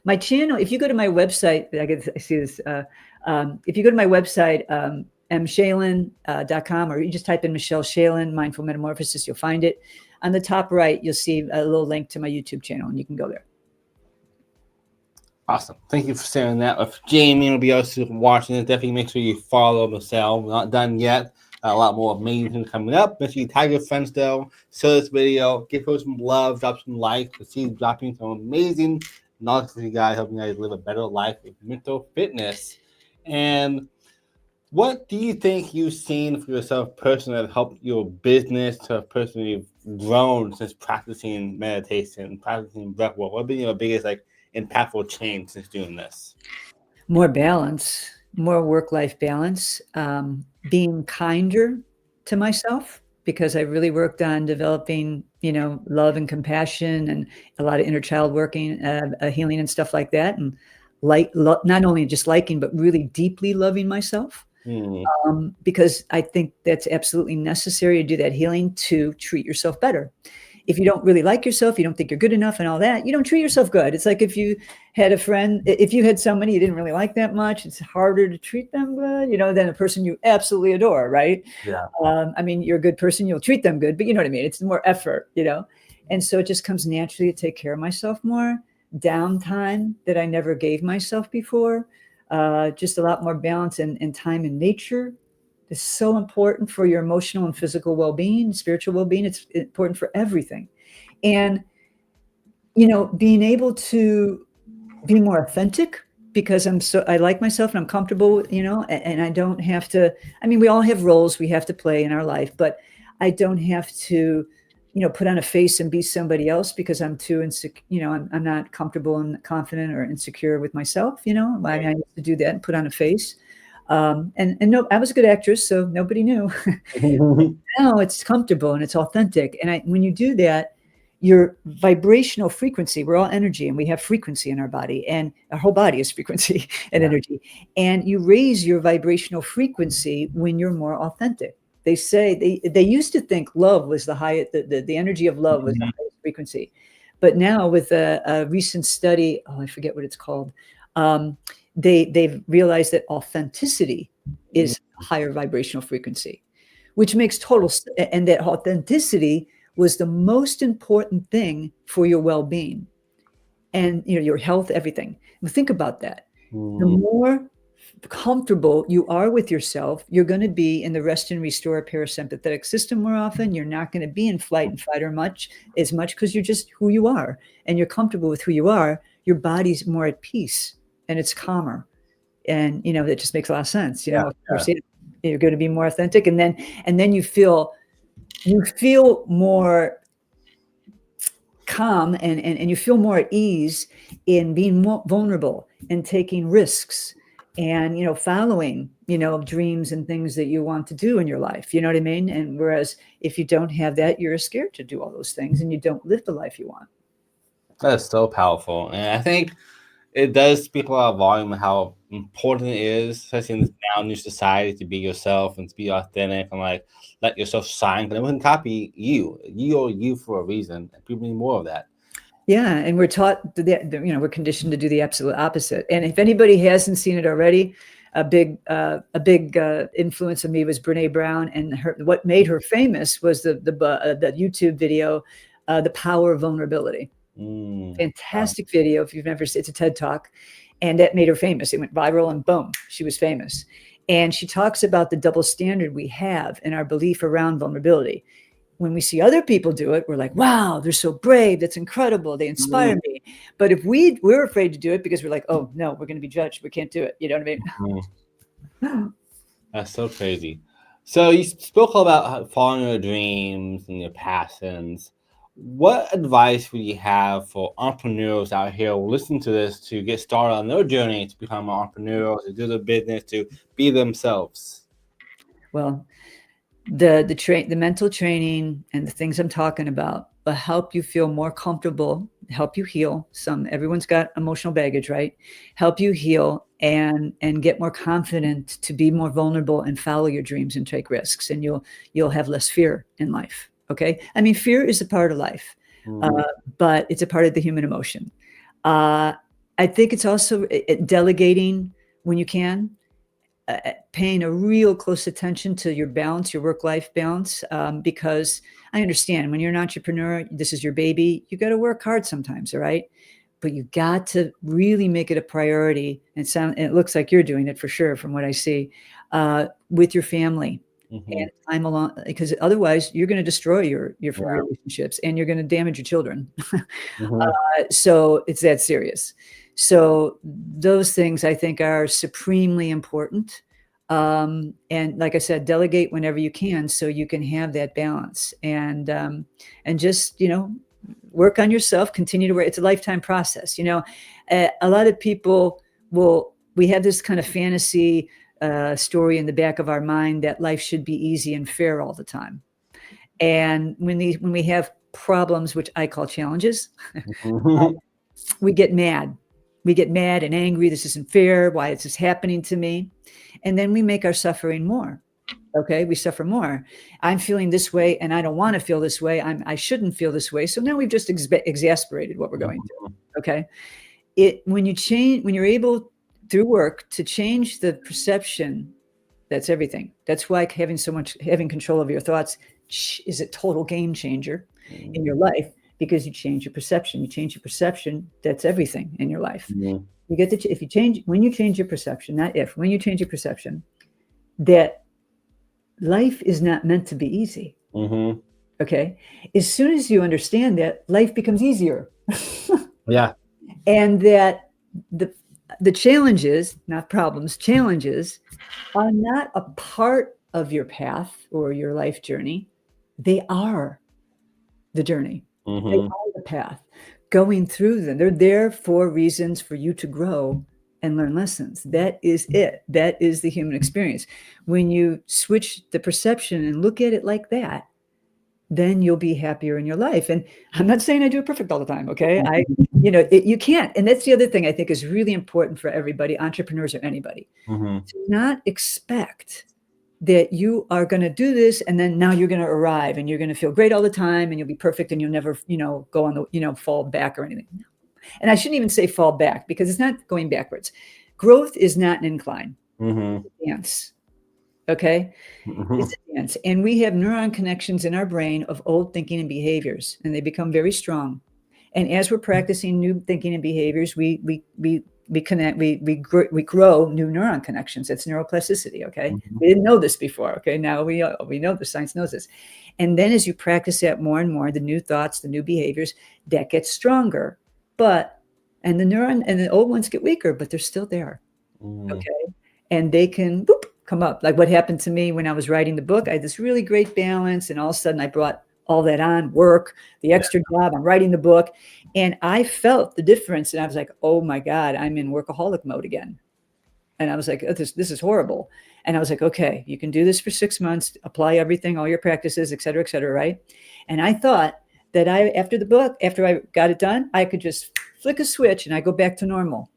[SPEAKER 2] My channel, if you go to my website, I see this. If you go to my website, mshalin.com, or you just type in Michele Schalin, Mindful Metamorphosis, you'll find it. On the top right, you'll see a little link to my YouTube channel, and you can go there.
[SPEAKER 1] Awesome. Thank you for sharing that. If Jamie will be also watching it, definitely make sure you follow Michele. We're not done yet. A lot more amazing coming up. Make sure you tag your friends, though. Share this video. Give her some love. Drop some likes. Because she's dropping some amazing knowledge for you guys, helping you guys live a better life with mental fitness. And what do you think you've seen for yourself personally that helped your business to personally grown since practicing meditation, practicing breath work? What have been your biggest impactful change since doing this?
[SPEAKER 2] More balance, more work-life balance, being kinder to myself, because I really worked on developing, love and compassion and a lot of inner child working, healing and stuff like that. And not only just liking, but really deeply loving myself. Because I think that's absolutely necessary to do that healing, to treat yourself better. If you don't really like yourself, you don't think you're good enough and all that, you don't treat yourself good. It's like if you had if you had somebody you didn't really like that much, it's harder to treat them good, than a person you absolutely adore, right?
[SPEAKER 1] Yeah.
[SPEAKER 2] I mean, you're a good person, you'll treat them good, but you know what I mean? It's more effort, And so it just comes naturally to take care of myself more. Downtime that I never gave myself before. Just a lot more balance and time in nature is so important for your emotional and physical well-being, spiritual well-being. It's important for everything. And, being able to be more authentic, because I like myself and I'm comfortable, and I don't have to, we all have roles we have to play in our life, but I don't have to, put on a face and be somebody else because I'm too insecure, I'm not comfortable and confident or insecure with myself, I used to do that and put on a face. And no, I was a good actress, so nobody knew. Now it's comfortable and it's authentic. And when you do that, your vibrational frequency, we're all energy and we have frequency in our body, and our whole body is frequency and energy. And you raise your vibrational frequency when you're more authentic. They say they used to think love was the highest, the energy of love was the highest frequency. But now with a recent study, oh, I forget what it's called, um, they've realized that authenticity is higher vibrational frequency, which makes total sense. And that authenticity was the most important thing for your well-being and your health, everything. But think about that. The
[SPEAKER 1] Mm.
[SPEAKER 2] more comfortable you are with yourself, you're going to be in the rest and restore parasympathetic system more often. You're not going to be in flight and fight as much because you're just who you are and you're comfortable with who you are. Your body's more at peace and it's calmer. And that just makes a lot of sense.
[SPEAKER 1] Yeah,
[SPEAKER 2] Of course, you're going to be more authentic, and then you feel more calm, and you feel more at ease in being more vulnerable and taking risks and following dreams and things that you want to do in your life. You know what I mean? And whereas if you don't have that, you're scared to do all those things and you don't live the life you want.
[SPEAKER 1] that's so powerful, and I think it does speak a lot of volume of how important it is, especially in this now new society, to be yourself and to be authentic and like let yourself shine. Because everyone can copy you. You are you for a reason, and people need more of that.
[SPEAKER 2] Yeah, and we're taught that we're conditioned to do the absolute opposite. And if anybody hasn't seen it already, a big influence of me was Brene Brown, and what made her famous was the YouTube video, "The Power of Vulnerability." Fantastic video. If you've never seen, it's a TED Talk, and that made her famous. It went viral, and boom, she was famous. And she talks about the double standard we have in our belief around vulnerability. When we see other people do it, we're like, wow, they're so brave. That's incredible. They inspire me. But if we're afraid to do it because we're like, oh no, we're going to be judged. We can't do it. You know what I mean?
[SPEAKER 1] That's so crazy. So you spoke about following your dreams and your passions. What advice would you have for entrepreneurs out here who listen to this to get started on their journey to become entrepreneurs, to do their business, to be themselves?
[SPEAKER 2] Well, the mental training and the things I'm talking about will help you feel more comfortable, help you heal. Everyone's got emotional baggage, right? Help you heal and get more confident to be more vulnerable and follow your dreams and take risks, and you'll have less fear in life. Okay, I mean, fear is a part of life, but it's a part of the human emotion. I think it's also delegating when you can. Paying a real close attention to your balance, your work-life balance, because I understand when you're an entrepreneur, this is your baby. You got to work hard sometimes, all right? But you got to really make it a priority. And it looks like you're doing it for sure, from what I see, with your family and time alone, because otherwise you're going to destroy your relationships and you're going to damage your children. So it's that serious. So those things I think are supremely important. And like I said, delegate whenever you can, so you can have that balance, and just, work on yourself, continue to work. It's a lifetime process. A lot of people we have this kind of fantasy story in the back of our mind that life should be easy and fair all the time. And when we have problems, which I call challenges, we get mad. We get mad and angry. This isn't fair. Why is this happening to me? And then we make our suffering more. Okay, we suffer more. I'm feeling this way, and I don't want to feel this way. I shouldn't feel this way. So now we've just exasperated what we're going through. Okay, when you're able through work to change the perception, that's everything. That's why having control of your thoughts is a total game changer in your life. Because you change your perception. You change your perception, that's everything in your life. You get to when you change your perception, when you change your perception, that life is not meant to be easy. Okay. As soon as you understand that, life becomes easier.
[SPEAKER 1] Yeah.
[SPEAKER 2] And that the challenges, not problems, challenges are not a part of your path or your life journey. They are the journey. They are the path. Going through them, they're there for reasons for you to grow and learn lessons. That is it. That is the human experience. When you switch the perception and look at it like that, then you'll be happier in your life. And I'm not saying I do it perfect all the time. Okay. You can't. And that's the other thing I think is really important for everybody, entrepreneurs or anybody, to not expect that you are going to do this, and then now you're going to arrive and you're going to feel great all the time and you'll be perfect and you'll never, go on the, fall back or anything. And I shouldn't even say fall back, because it's not going backwards. Growth is not an incline.
[SPEAKER 1] Mm-hmm.
[SPEAKER 2] It's a dance. Okay.
[SPEAKER 1] Mm-hmm.
[SPEAKER 2] It's a dance. And we have neuron connections in our brain of old thinking and behaviors, and they become very strong. And as we're practicing new thinking and behaviors, we connect, we grow new neuron connections. That's neuroplasticity. Okay.
[SPEAKER 1] Mm-hmm.
[SPEAKER 2] We didn't know this before. Okay. Now we know the science knows this. And then as you practice that more and more, the new thoughts, the new behaviors, that gets stronger. And the old ones get weaker, but they're still there.
[SPEAKER 1] Mm-hmm.
[SPEAKER 2] Okay. And they can come up. Like what happened to me when I was writing the book. I had this really great balance, and all of a sudden I brought all that on, work, the extra job, I'm writing the book. And I felt the difference. And I was like, oh my God, I'm in workaholic mode again. And I was like, oh, this is horrible. And I was like, okay, you can do this for 6 months, apply everything, all your practices, et cetera, right? And I thought that after I got it done, I could just flick a switch and I go back to normal.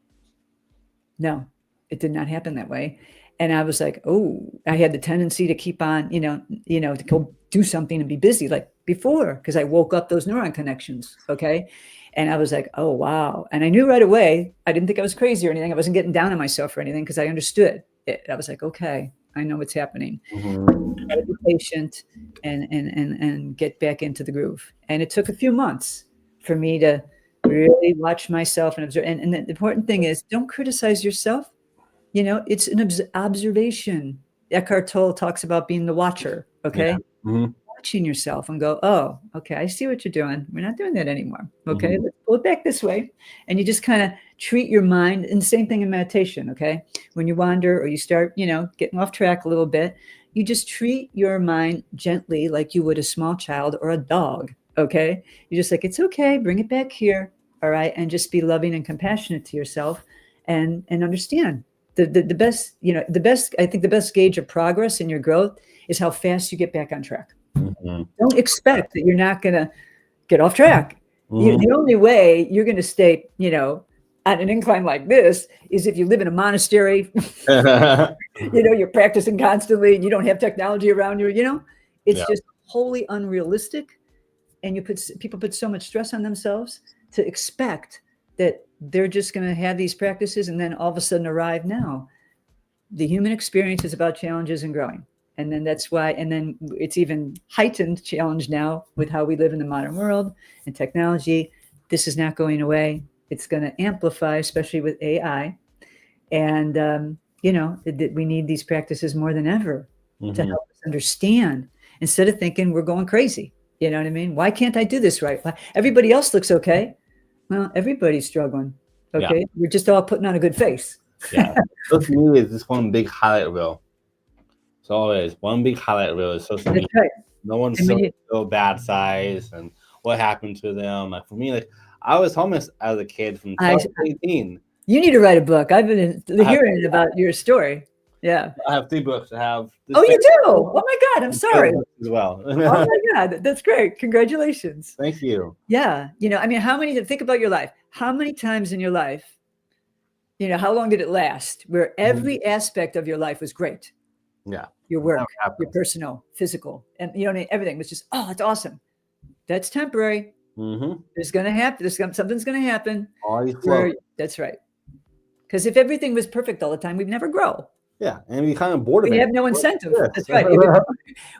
[SPEAKER 2] No, it did not happen that way. And I was like, oh, I had the tendency to keep on, to go do something and be busy like before, because I woke up those neuron connections. Okay. And I was like, oh, wow. And I knew right away, I didn't think I was crazy or anything. I wasn't getting down on myself or anything, because I understood it. I was like, okay, I know what's happening.
[SPEAKER 1] Mm-hmm.
[SPEAKER 2] I gotta be patient and get back into the groove. And it took a few months for me to really watch myself and observe. And the important thing is, don't criticize yourself. It's an observation. Eckhart Tolle talks about being the watcher. Okay.
[SPEAKER 1] Yeah. Mm-hmm.
[SPEAKER 2] Watching yourself and go, oh, okay, I see what you're doing. We're not doing that anymore. Okay.
[SPEAKER 1] Mm-hmm.
[SPEAKER 2] Let's pull it back this way. And you just kind of treat your mind, and the same thing in meditation. Okay. When you wander or you start, getting off track a little bit, you just treat your mind gently, like you would a small child or a dog. Okay. You're just like, it's okay. Bring it back here. All right. And just be loving and compassionate to yourself, and understand the best, I think the best gauge of progress in your growth is how fast you get back on track.
[SPEAKER 1] Mm-hmm.
[SPEAKER 2] Don't expect that you're not going to get off track.
[SPEAKER 1] Mm-hmm.
[SPEAKER 2] The only way you're going to stay, on an incline like this is if you live in a monastery, you're practicing constantly and you don't have technology around you, it's just wholly unrealistic. And people put so much stress on themselves to expect that they're just going to have these practices and then all of a sudden arrive. Now, the human experience is about challenges and growing. And then that's why, and then it's even heightened challenge now with how we live in the modern world and technology. This is not going away. It's going to amplify, especially with AI. And, we need these practices more than ever to help us understand, instead of thinking we're going crazy. You know what I mean? Why can't I do this right? Everybody else looks okay. Well, everybody's struggling. Okay. Yeah. We're just all putting on a good face.
[SPEAKER 1] Yeah. Social media is just one big highlight reel. It's always one big highlight reel. Is social media. Right. No one's so bad size and what happened to them. Like for me, like I was homeless as a kid from 12 to 18.
[SPEAKER 2] You need to write a book. I've been hearing about your story. Yeah.
[SPEAKER 1] I have 3 books. I have.
[SPEAKER 2] Oh, you do? Oh my God. I'm sorry.
[SPEAKER 1] As well.
[SPEAKER 2] Oh my God. That's great. Congratulations.
[SPEAKER 1] Thank you.
[SPEAKER 2] Yeah. Think about your life. How many times in your life, how long did it last where every aspect of your life was great?
[SPEAKER 1] Yeah.
[SPEAKER 2] Your work, your personal, physical, and everything was just, oh, it's awesome. That's temporary.
[SPEAKER 1] Mm-hmm.
[SPEAKER 2] There's going to happen. Something's going to happen. That's right. Because if everything was perfect all the time, we'd never grow.
[SPEAKER 1] Yeah, and we kind of bored of it.
[SPEAKER 2] We have no incentive. Yes. That's right.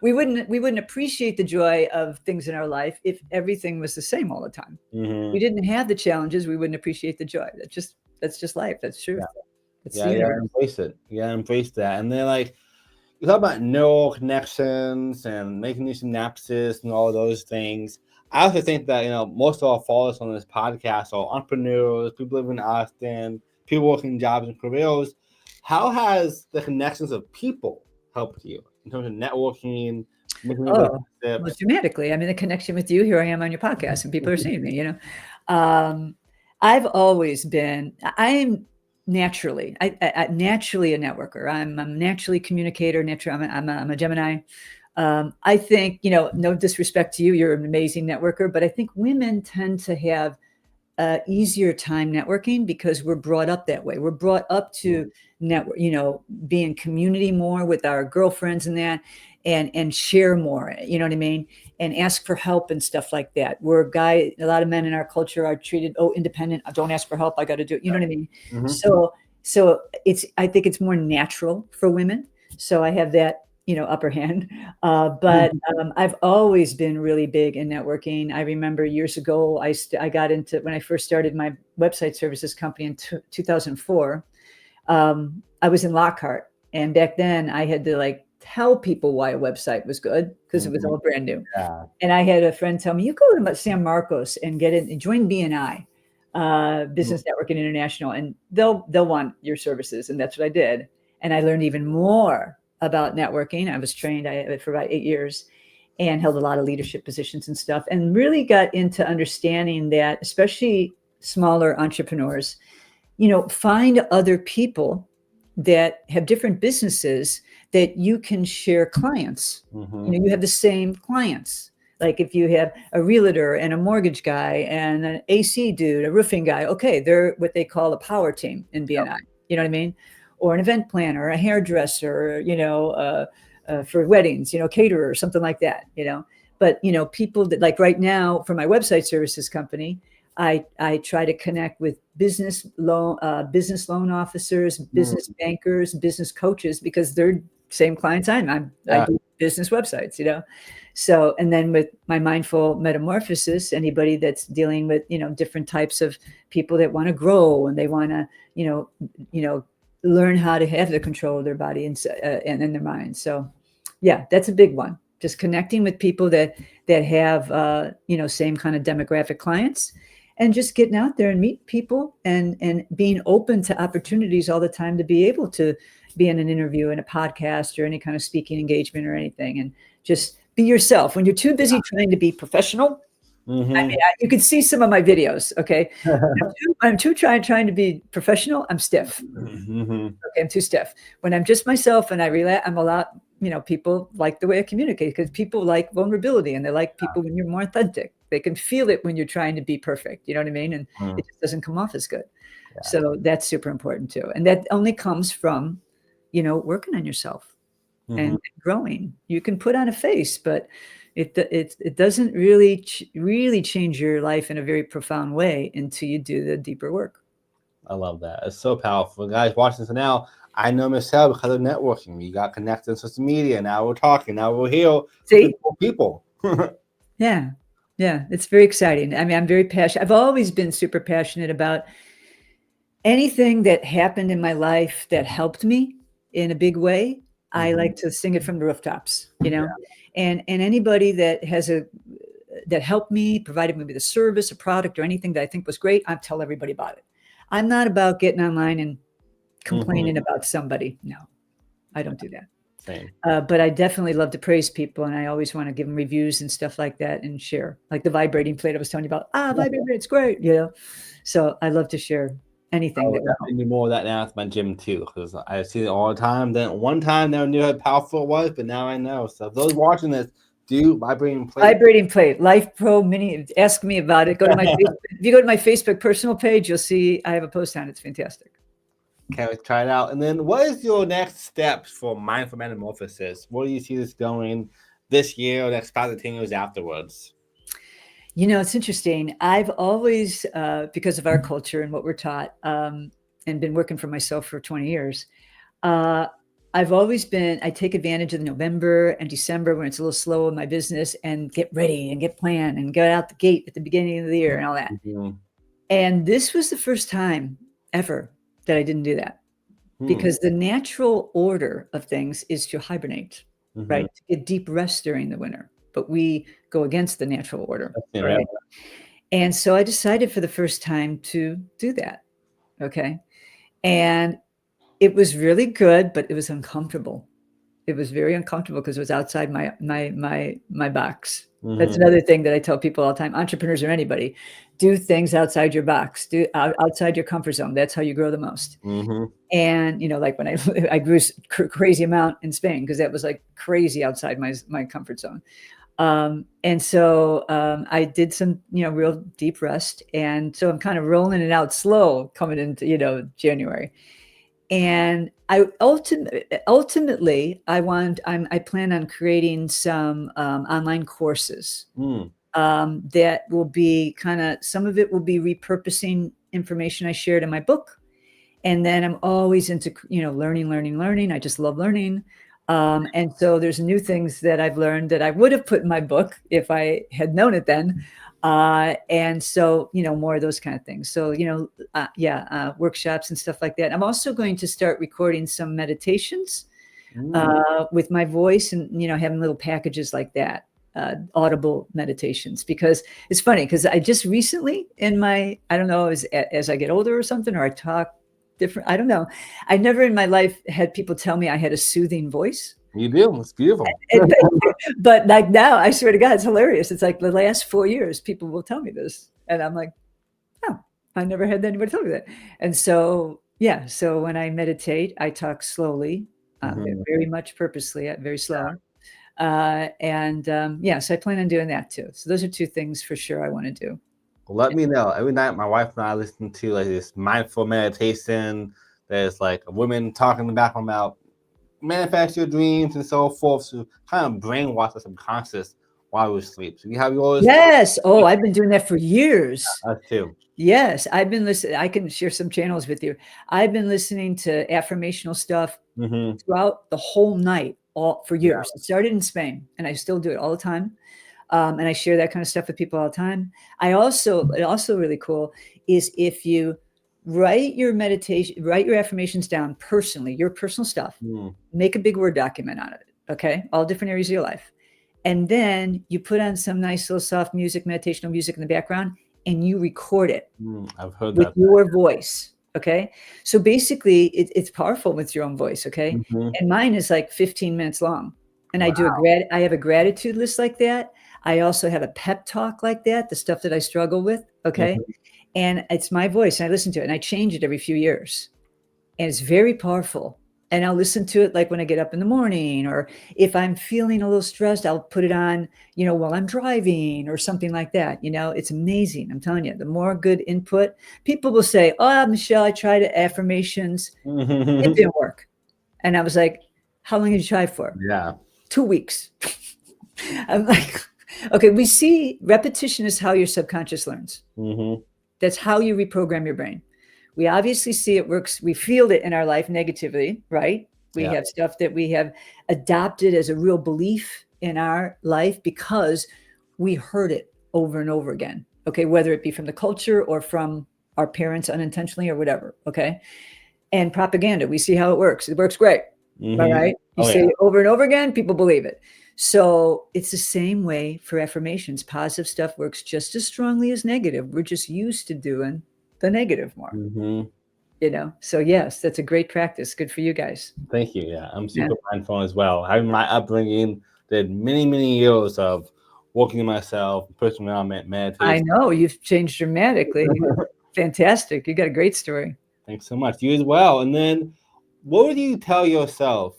[SPEAKER 2] We wouldn't appreciate the joy of things in our life if everything was the same all the time.
[SPEAKER 1] Mm-hmm.
[SPEAKER 2] We didn't have the challenges. We wouldn't appreciate the joy. That's just life. That's true.
[SPEAKER 1] Embrace it. Yeah, embrace that. And then you talk about neural connections and making new synapses and all of those things. I also think that most of our followers on this podcast are entrepreneurs, people living in Austin, people working jobs and careers. How has the connections of people helped you in terms of networking?
[SPEAKER 2] Well, dramatically. I mean, the connection with you, here I am on your podcast and people are seeing me, I've always been, I am naturally a networker. I'm a naturally communicator. I'm a Gemini. I think, no disrespect to you, you're an amazing networker, but I think women tend to have easier time networking because we're brought up that way. We're brought up to network, be in community more with our girlfriends and that, and share more, you know what I mean? And ask for help and stuff like that. A lot of men in our culture are treated, independent. Don't ask for help. I got to do it. You know what I mean?
[SPEAKER 1] Mm-hmm.
[SPEAKER 2] So I think it's more natural for women. So I have that, upper hand. But I've always been really big in networking. I remember years ago, I got into, when I first started my website services company in 2004, I was in Lockhart. And back then I had to like tell people why a website was good because it was all brand new.
[SPEAKER 1] Yeah.
[SPEAKER 2] And I had a friend tell me, you go to San Marcos and get in and join BNI, Business Networking International, and they'll want your services. And that's what I did. And I learned even more about networking. I was trained for about 8 years and held a lot of leadership positions and stuff, and really got into understanding that, especially smaller entrepreneurs, find other people that have different businesses that you can share clients. You have the same clients. Like if you have a realtor and a mortgage guy and an AC dude, a roofing guy, okay, they're what they call a power team in BNI. You know what I mean? Or an event planner, a hairdresser, for weddings, caterer, something like that, But, people that, like right now for my website services company, I try to connect with business loan officers, business bankers, business coaches, because they're same clients I do business websites, So, and then with my Mindful Metamorphosis, anybody that's dealing with, different types of people that want to grow and they want to, learn how to have the control of their body and in their mind. So yeah, that's a big one. Just connecting with people that have, same kind of demographic clients, and just getting out there and meet people and being open to opportunities all the time to be able to be in an interview in a podcast or any kind of speaking engagement or anything, and just be yourself. When you're too busy trying to be professional, I mean, you can see some of my videos. Okay. I'm too trying to be professional. I'm stiff. Okay. I'm too stiff. When I'm just myself and I relax, I'm a lot, people like the way I communicate, because people like vulnerability and they like people when you're more authentic. They can feel it when you're trying to be perfect. You know what I mean? And it just doesn't come off as good. Yeah. So that's super important too. And that only comes from, working on yourself and growing. You can put on a face, but it doesn't really change your life in a very profound way until you do the deeper work.
[SPEAKER 1] I love that. It's so powerful. Guys watching this now, I know Michele because of networking. We got connected on social media. Now we're talking. Now we're here.
[SPEAKER 2] See?
[SPEAKER 1] People.
[SPEAKER 2] Yeah. Yeah. It's very exciting. I mean, I'm very passionate. I've always been super passionate about anything that happened in my life that helped me in a big way. I like to sing it from the rooftops, and anybody that that helped me, provided me with a service, a product, or anything that I think was great, I tell everybody about it. I'm not about getting online and complaining about somebody. No, I don't do that.
[SPEAKER 1] Same.
[SPEAKER 2] But I definitely love to praise people, and I always want to give them reviews and stuff like that and share, like the vibrating plate I was telling you about. Vibrating plate's great, So I love to share anything.
[SPEAKER 1] I need more of that now at my gym too, because I see it all the time. Then one time, never knew how powerful it was, but now I know. So those watching this, do vibrating plate.
[SPEAKER 2] Vibrating plate, Life Pro Mini. Ask me about it. Go to my Facebook. If you go to my Facebook personal page, you'll see I have a post on it. It's fantastic.
[SPEAKER 1] Can't wait to try it out. And then, what is your next steps for Mindful Metamorphosis? Where do you see this going this year or next 5 to 10 years afterwards?
[SPEAKER 2] It's interesting. I've always, because of our culture and what we're taught, and been working for myself for 20 years, I've always I take advantage of November and December when it's a little slow in my business and get ready and get planned and get out the gate at the beginning of the year and all that. And this was the first time ever that I didn't do that, because the natural order of things is to hibernate, right? To get deep rest during the winter. But we go against the natural order, right? And so I decided for the first time to do that. Okay. And it was really good, but it was uncomfortable. It was very uncomfortable because it was outside my box. That's another thing that I tell people all the time, entrepreneurs or anybody, do things outside your box, outside your comfort zone. That's how you grow the most. And, like when I grew crazy amount in Spain, because that was like crazy outside my comfort zone. And so I did some, real deep rest. And so I'm kind of rolling it out slow coming into, January. And ultimately, I plan on creating some online courses
[SPEAKER 1] Mm.
[SPEAKER 2] that will be some of it will be repurposing information I shared in my book. And then I'm always into, learning. I just love learning. And so there's new things that I've learned that I would have put in my book if I had known it then. And so, more of those kind of things. So, workshops and stuff like that. I'm also going to start recording some meditations
[SPEAKER 1] Mm.
[SPEAKER 2] with my voice, and, having little packages like that, audible meditations, because it's funny, because I just recently I don't know, as I get older or something, or I talk different, I don't know. I never in my life had people tell me I had a soothing voice.
[SPEAKER 1] You do. It's beautiful.
[SPEAKER 2] And but like now, I swear to God, it's hilarious. It's like the last 4 years, people will tell me this. And I'm like, oh, I never had anybody tell me that. And so, yeah. So when I meditate, I talk slowly,
[SPEAKER 1] Mhm.
[SPEAKER 2] very much purposely, very slow. So I plan on doing that too. So those are two things for sure I want to do.
[SPEAKER 1] Let me know. Every night, my wife and I listen to like this mindful meditation. There's like a woman talking in the background about manifest your dreams and so forth to kind of brainwash the subconscious while we sleep. So you have yours.
[SPEAKER 2] Yes. Oh, I've been doing that for years.
[SPEAKER 1] Us too.
[SPEAKER 2] Yes, I've been listening. I can share some channels with you. I've been listening to affirmational stuff
[SPEAKER 1] Mm-hmm.
[SPEAKER 2] throughout the whole night, all for
[SPEAKER 1] Yeah.
[SPEAKER 2] years. It started in Spain, and I still do it all the time. And I share that kind of stuff with people all the time. Also really cool is if you write your affirmations down personally, your personal stuff,
[SPEAKER 1] Mm.
[SPEAKER 2] make a big Word document on it. Okay, all different areas of your life, and then you put on some nice little soft music, meditational music in the background, and you record it
[SPEAKER 1] Mm. I've heard
[SPEAKER 2] with
[SPEAKER 1] that.
[SPEAKER 2] your voice. Okay. So basically, it's powerful with your own voice. Okay.
[SPEAKER 1] Mm-hmm.
[SPEAKER 2] And mine is like 15 minutes long. And
[SPEAKER 1] Wow.
[SPEAKER 2] I have a gratitude list like that. I also have a pep talk like that, the stuff that I struggle with. Okay.
[SPEAKER 1] Mm-hmm.
[SPEAKER 2] And it's my voice. And I listen to it and I change it every few years. And it's very powerful. And I'll listen to it like when I get up in the morning, or if I'm feeling a little stressed, I'll put it on, while I'm driving or something like that. It's amazing. I'm telling you, the more good input, people will say, oh, Michelle, I tried affirmations. It didn't work. And I was like, how long did you try for?
[SPEAKER 1] Yeah.
[SPEAKER 2] 2 weeks. I'm like, okay, we see repetition is how your subconscious learns.
[SPEAKER 1] Mm-hmm.
[SPEAKER 2] That's how you reprogram your brain. We obviously see it works. We feel it in our life negatively, right? We
[SPEAKER 1] Yeah.
[SPEAKER 2] have stuff that we have adopted as a real belief in our life because we heard it over and over again. Okay. Whether it be from the culture or from our parents unintentionally or whatever. Okay. And propaganda, we see how it works. It works great. All
[SPEAKER 1] Mm-hmm.
[SPEAKER 2] right. You
[SPEAKER 1] Oh
[SPEAKER 2] say
[SPEAKER 1] yeah.
[SPEAKER 2] it over and over again, people believe it. So it's the same way for affirmations. Positive stuff works just as strongly as negative. We're just used to doing the negative more,
[SPEAKER 1] Mm-hmm.
[SPEAKER 2] So yes, that's a great practice. Good for you guys.
[SPEAKER 1] Thank you. Yeah, I'm
[SPEAKER 2] Yeah.
[SPEAKER 1] super mindful as well. Having my upbringing, did many years of working on myself, personal development,
[SPEAKER 2] I
[SPEAKER 1] meditation.
[SPEAKER 2] know you've changed dramatically. Fantastic. You got a great story.
[SPEAKER 1] Thanks so much. You as well. And then, what would you tell yourself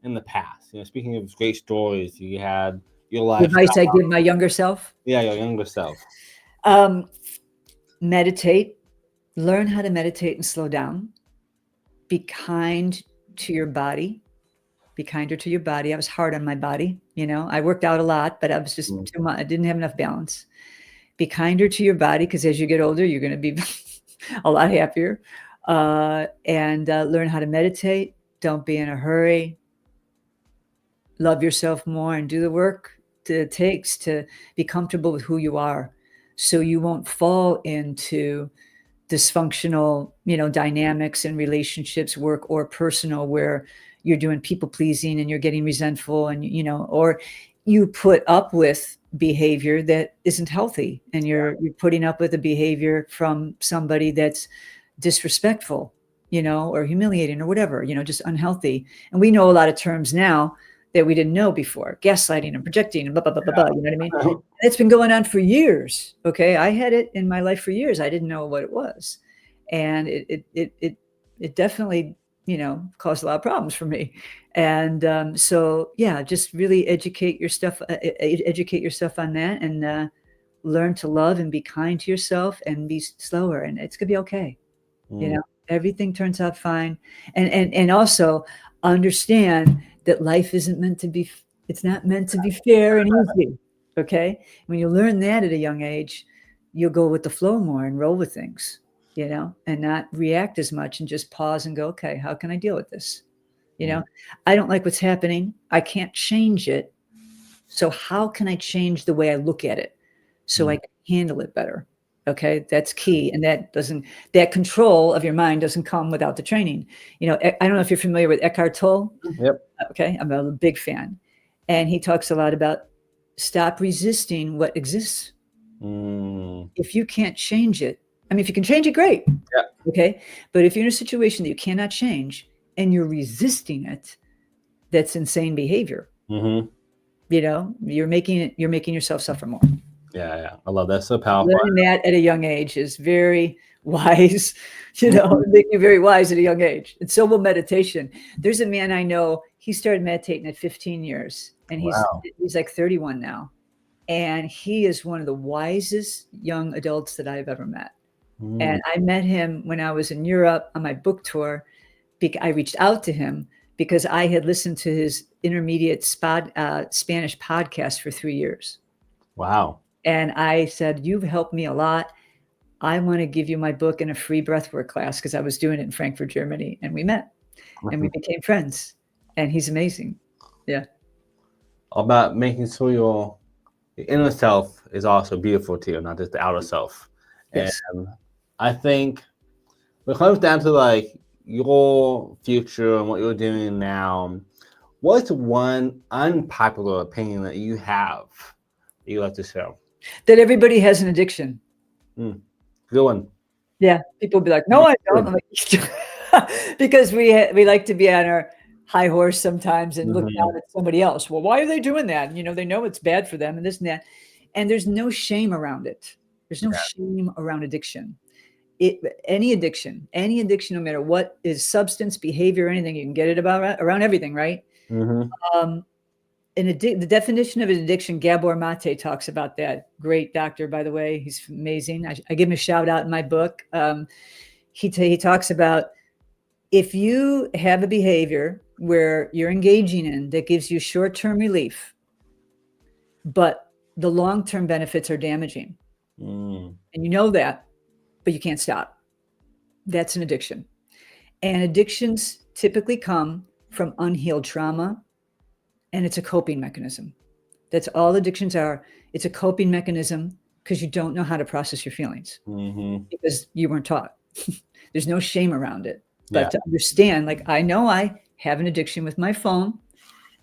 [SPEAKER 1] in the past? Speaking of great stories, you had your
[SPEAKER 2] The
[SPEAKER 1] life.
[SPEAKER 2] advice I give my younger self,
[SPEAKER 1] Yeah, your younger self.
[SPEAKER 2] um, meditate, learn how to meditate and slow down. Be kind to your body. Be kinder to your body. I was hard on my body. I worked out a lot, but I was just
[SPEAKER 1] Mm.
[SPEAKER 2] too much. I didn't have enough balance. Be kinder to your body, because as you get older, you're going to be a lot happier. And learn how to meditate. Don't be in a hurry. Love yourself more and do the work that it takes to be comfortable with who you are, so you won't fall into dysfunctional, dynamics in relationships, work or personal, where you're doing people pleasing and you're getting resentful, and or you put up with behavior that isn't healthy, and you're putting up with a behavior from somebody that's disrespectful, or humiliating or whatever, just unhealthy. And we know a lot of terms now that we didn't know before: gaslighting and projecting and blah blah blah blah blah. You know what I mean? It's been going on for years. Okay, I had it in my life for years. I didn't know what it was, and it definitely caused a lot of problems for me. And so yeah, just really educate yourself on that, and learn to love and be kind to yourself and be slower, and it's gonna be okay.
[SPEAKER 1] Mm.
[SPEAKER 2] Everything turns out fine. And also understand that life isn't meant to be, it's not meant to be fair and easy. Okay. When you learn that at a young age, you'll go with the flow more and roll with things, and not react as much and just pause and go, okay, how can I deal with this? I don't like what's happening. I can't change it. So how can I change the way I look at it so I can handle it better? Okay, that's key. And that control of your mind doesn't come without the training. I don't know if you're familiar with Eckhart Tolle.
[SPEAKER 1] Yep.
[SPEAKER 2] Okay, I'm a big fan. And he talks a lot about stop resisting what exists. If you can't change it, I mean, if you can change it, great.
[SPEAKER 1] Yeah.
[SPEAKER 2] Okay. But if you're in a situation that you cannot change and you're resisting it, that's insane behavior. You're making yourself suffer more.
[SPEAKER 1] Yeah. I love that. So powerful.
[SPEAKER 2] Learning that at a young age is very wise, make you very wise at a young age. And so will meditation. There's a man I know, he started meditating at 15 years and he's like 31 now. And he is one of the wisest young adults that I've ever met. And I met him when I was in Europe on my book tour. I reached out to him because I had listened to his intermediate Spanish podcast for 3 years.
[SPEAKER 1] Wow.
[SPEAKER 2] And I said, you've helped me a lot. I want to give you my book in a free breathwork class because I was doing it in Frankfurt, Germany. And we met and we became friends. And he's amazing. Yeah.
[SPEAKER 1] All about making sure your inner self is also beautiful to you, not just the outer self.
[SPEAKER 2] Yes.
[SPEAKER 1] And I think when it comes down to like your future and what you're doing now, what's one unpopular opinion that you have that you like to share?
[SPEAKER 2] That everybody has an addiction.
[SPEAKER 1] Good one.
[SPEAKER 2] Yeah. People will be like, no, I don't. I'm like, because we like to be on our high horse sometimes and look down at somebody else. Well, why are they doing that? They know it's bad for them and this and that. And there's no shame around it. There's no shame around addiction. Any addiction, no matter what is substance, behavior, anything, you can get it around everything, right? The definition of an addiction, Gabor Mate talks about that. Great doctor, by the way. He's amazing. I give him a shout out in my book. He talks about if you have a behavior where you're engaging in that gives you short-term relief, but the long-term benefits are damaging, and you know that, but you can't stop. That's an addiction. And addictions typically come from unhealed trauma, and it's a coping mechanism. That's all addictions are. It's a coping mechanism because you don't know how to process your feelings because you weren't taught. There's no shame around it. But to understand, like, I know I have an addiction with my phone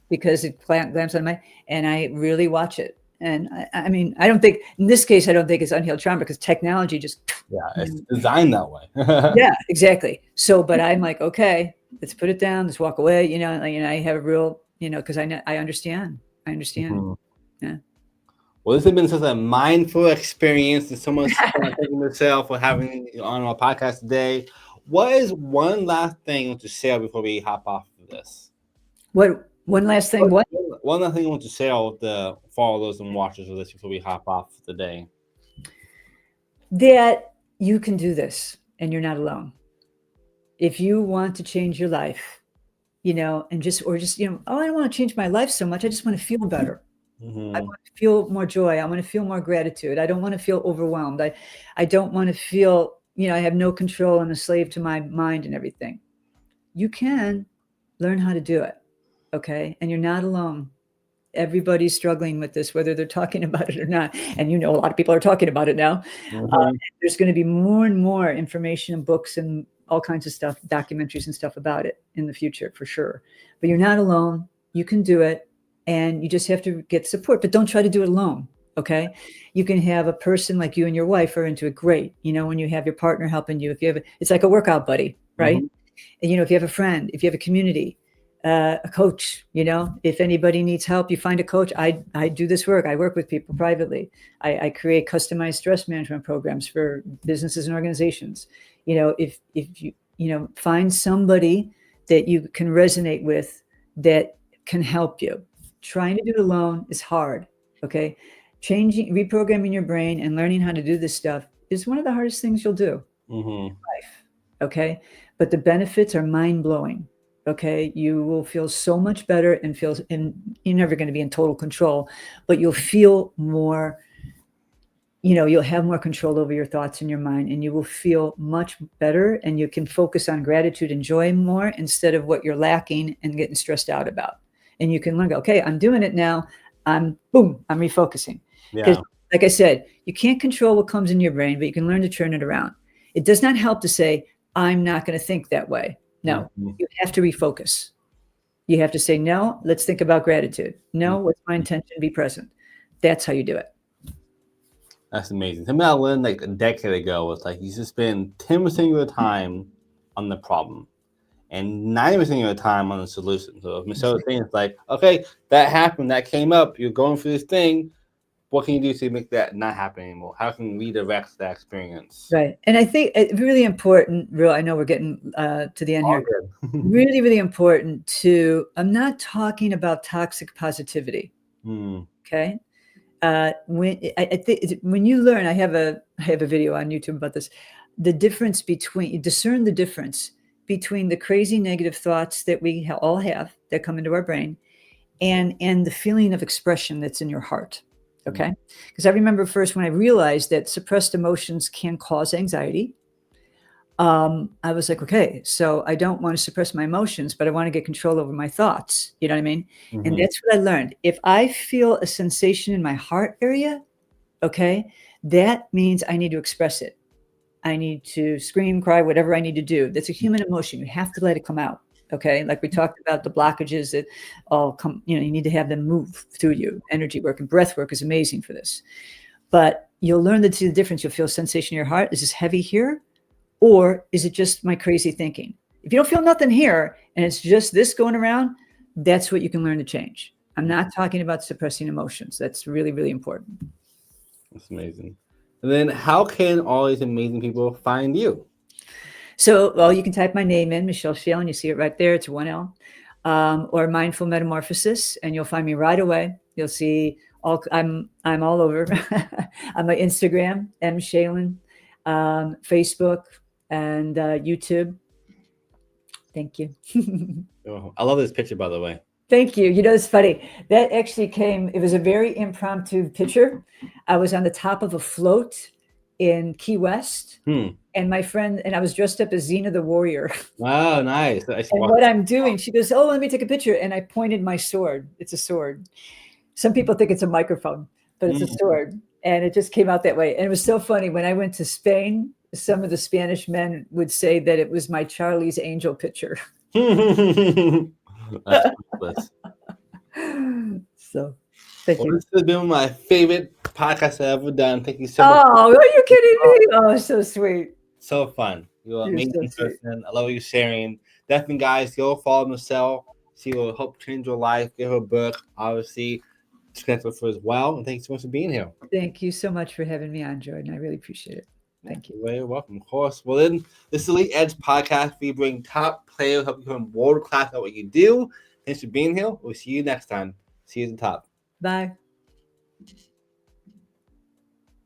[SPEAKER 2] because it glams on and I really watch it. And I mean, I don't think, in this case, I don't think it's unhealed trauma because technology just.
[SPEAKER 1] Yeah, it's designed that way.
[SPEAKER 2] Yeah, exactly. So, but I'm like, okay, let's put it down. Let's walk away. I have a real, because I understand. Yeah.
[SPEAKER 1] Well, this has been such a mindful experience. There's so much thanking myself for having you on our podcast today. What is one last thing you want to share before we hop off of this?
[SPEAKER 2] What? One last thing? What?
[SPEAKER 1] One last thing you want to share with the followers and watchers of this before we hop off today?
[SPEAKER 2] That you can do this and you're not alone. If you want to change your life, and just, oh, I don't want to change my life so much. I just want to feel better. I want to feel more joy. I want to feel more gratitude. I don't want to feel overwhelmed. I don't want to feel, I have no control. I'm a slave to my mind and everything. You can learn how to do it. Okay. And you're not alone. Everybody's struggling with this, whether they're talking about it or not. And a lot of people are talking about it now. There's going to be more and more information and books and all kinds of stuff, documentaries and stuff about it in the future, for sure. But you're not alone. You can do it. And you just have to get support, but don't try to do it alone. Okay. You can have a person like you and your wife are into it. Great. When you have your partner helping you, if you have, it's like a workout buddy, right? And, if you have a friend, if you have a community, a coach, if anybody needs help, you find a coach. I do this work. I work with people privately. I create customized stress management programs for businesses and organizations. If you, find somebody that you can resonate with that can help you. Trying to do it alone is hard. Okay. Reprogramming your brain and learning how to do this stuff is one of the hardest things you'll do in life. Okay. But the benefits are mind blowing. Okay. You will feel so much better and you're never going to be in total control, but you'll feel more, you'll have more control over your thoughts and your mind, and you will feel much better, and you can focus on gratitude and joy more instead of what you're lacking and getting stressed out about. And you can learn, okay, I'm doing it now. I'm refocusing. Because
[SPEAKER 1] Yeah.
[SPEAKER 2] like I said, you can't control what comes in your brain, but you can learn to turn it around. It does not help to say, I'm not going to think that way. No,
[SPEAKER 1] Mhm.
[SPEAKER 2] you have to refocus. You have to say, no, let's think about gratitude. No, what's my intention? Be present. That's how you do it.
[SPEAKER 1] That's amazing. Something I learned like a decade ago was like you should spend 10% of your time on the problem and 90% of your time on the solution. So if Michelle's saying it's like, okay, that happened, that came up, you're going through this thing. What can you do to make that not happen anymore? How can you redirect that experience?
[SPEAKER 2] Right. And I think it's really important, I know we're getting to the end
[SPEAKER 1] All
[SPEAKER 2] here.
[SPEAKER 1] good.
[SPEAKER 2] Really, really important I'm not talking about toxic positivity. Okay. I think when you learn, I have a video on YouTube about this, you discern the difference between the crazy negative thoughts that we all have that come into our brain and the feeling of expression that's in your heart. Okay. Because I remember first when I realized that suppressed emotions can cause anxiety. I was like, okay, so I don't want to suppress my emotions, but I want to get control over my thoughts. You know what I mean? And that's what I learned. If I feel a sensation in my heart area, okay, that means I need to express it. I need to scream, cry, whatever I need to do. That's a human emotion. You have to let it come out. Okay. Like we talked about the blockages that all come, you need to have them move through you. Energy work and breath work is amazing for this. But you'll learn to see the difference. You'll feel a sensation in your heart. Is this heavy here? Or is it just my crazy thinking? If you don't feel nothing here and it's just this going around, that's what you can learn to change. I'm not talking about suppressing emotions. That's really, really important.
[SPEAKER 1] That's amazing. And then how can all these amazing people find you?
[SPEAKER 2] So, well, you can type my name in, Michele Schalin. You see it right there. It's 1L. Or Mindful Metamorphosis, and you'll find me right away. You'll see I'm all over. On my Instagram, M Schalin, Facebook, and YouTube. Thank you.
[SPEAKER 1] Oh, I love this picture, by the way.
[SPEAKER 2] Thank you. It's funny. That actually it was a very impromptu picture. I was on the top of a float in Key West, and my friend, and I was dressed up as Xena the Warrior.
[SPEAKER 1] Wow, nice.
[SPEAKER 2] And what I'm doing, she goes, oh, let me take a picture. And I pointed my sword. It's a sword. Some people think it's a microphone, but it's a sword. And it just came out that way. And it was so funny. When I went to Spain, some of the Spanish men would say that it was my Charlie's Angel picture.
[SPEAKER 1] That's ridiculous.
[SPEAKER 2] So thank you.
[SPEAKER 1] This has been my favorite podcast I've ever done. Thank you so much.
[SPEAKER 2] Oh, are you kidding me? Oh, so sweet.
[SPEAKER 1] So fun. You're an
[SPEAKER 2] You're
[SPEAKER 1] amazing
[SPEAKER 2] so sweet.
[SPEAKER 1] person. I love you sharing. Definitely, guys, go follow Michelle. She will help change your life. Get her book, obviously, connect with her as well. And thanks so much for being here.
[SPEAKER 2] Thank you so much for having me on, Jordan. I really appreciate it. Thank you.
[SPEAKER 1] You're very welcome, of course. Well, then, this is Elite Edge podcast. We bring top players, help you become world class at what you do. Thanks for being here. We'll see you next time. See you at the top.
[SPEAKER 2] Bye.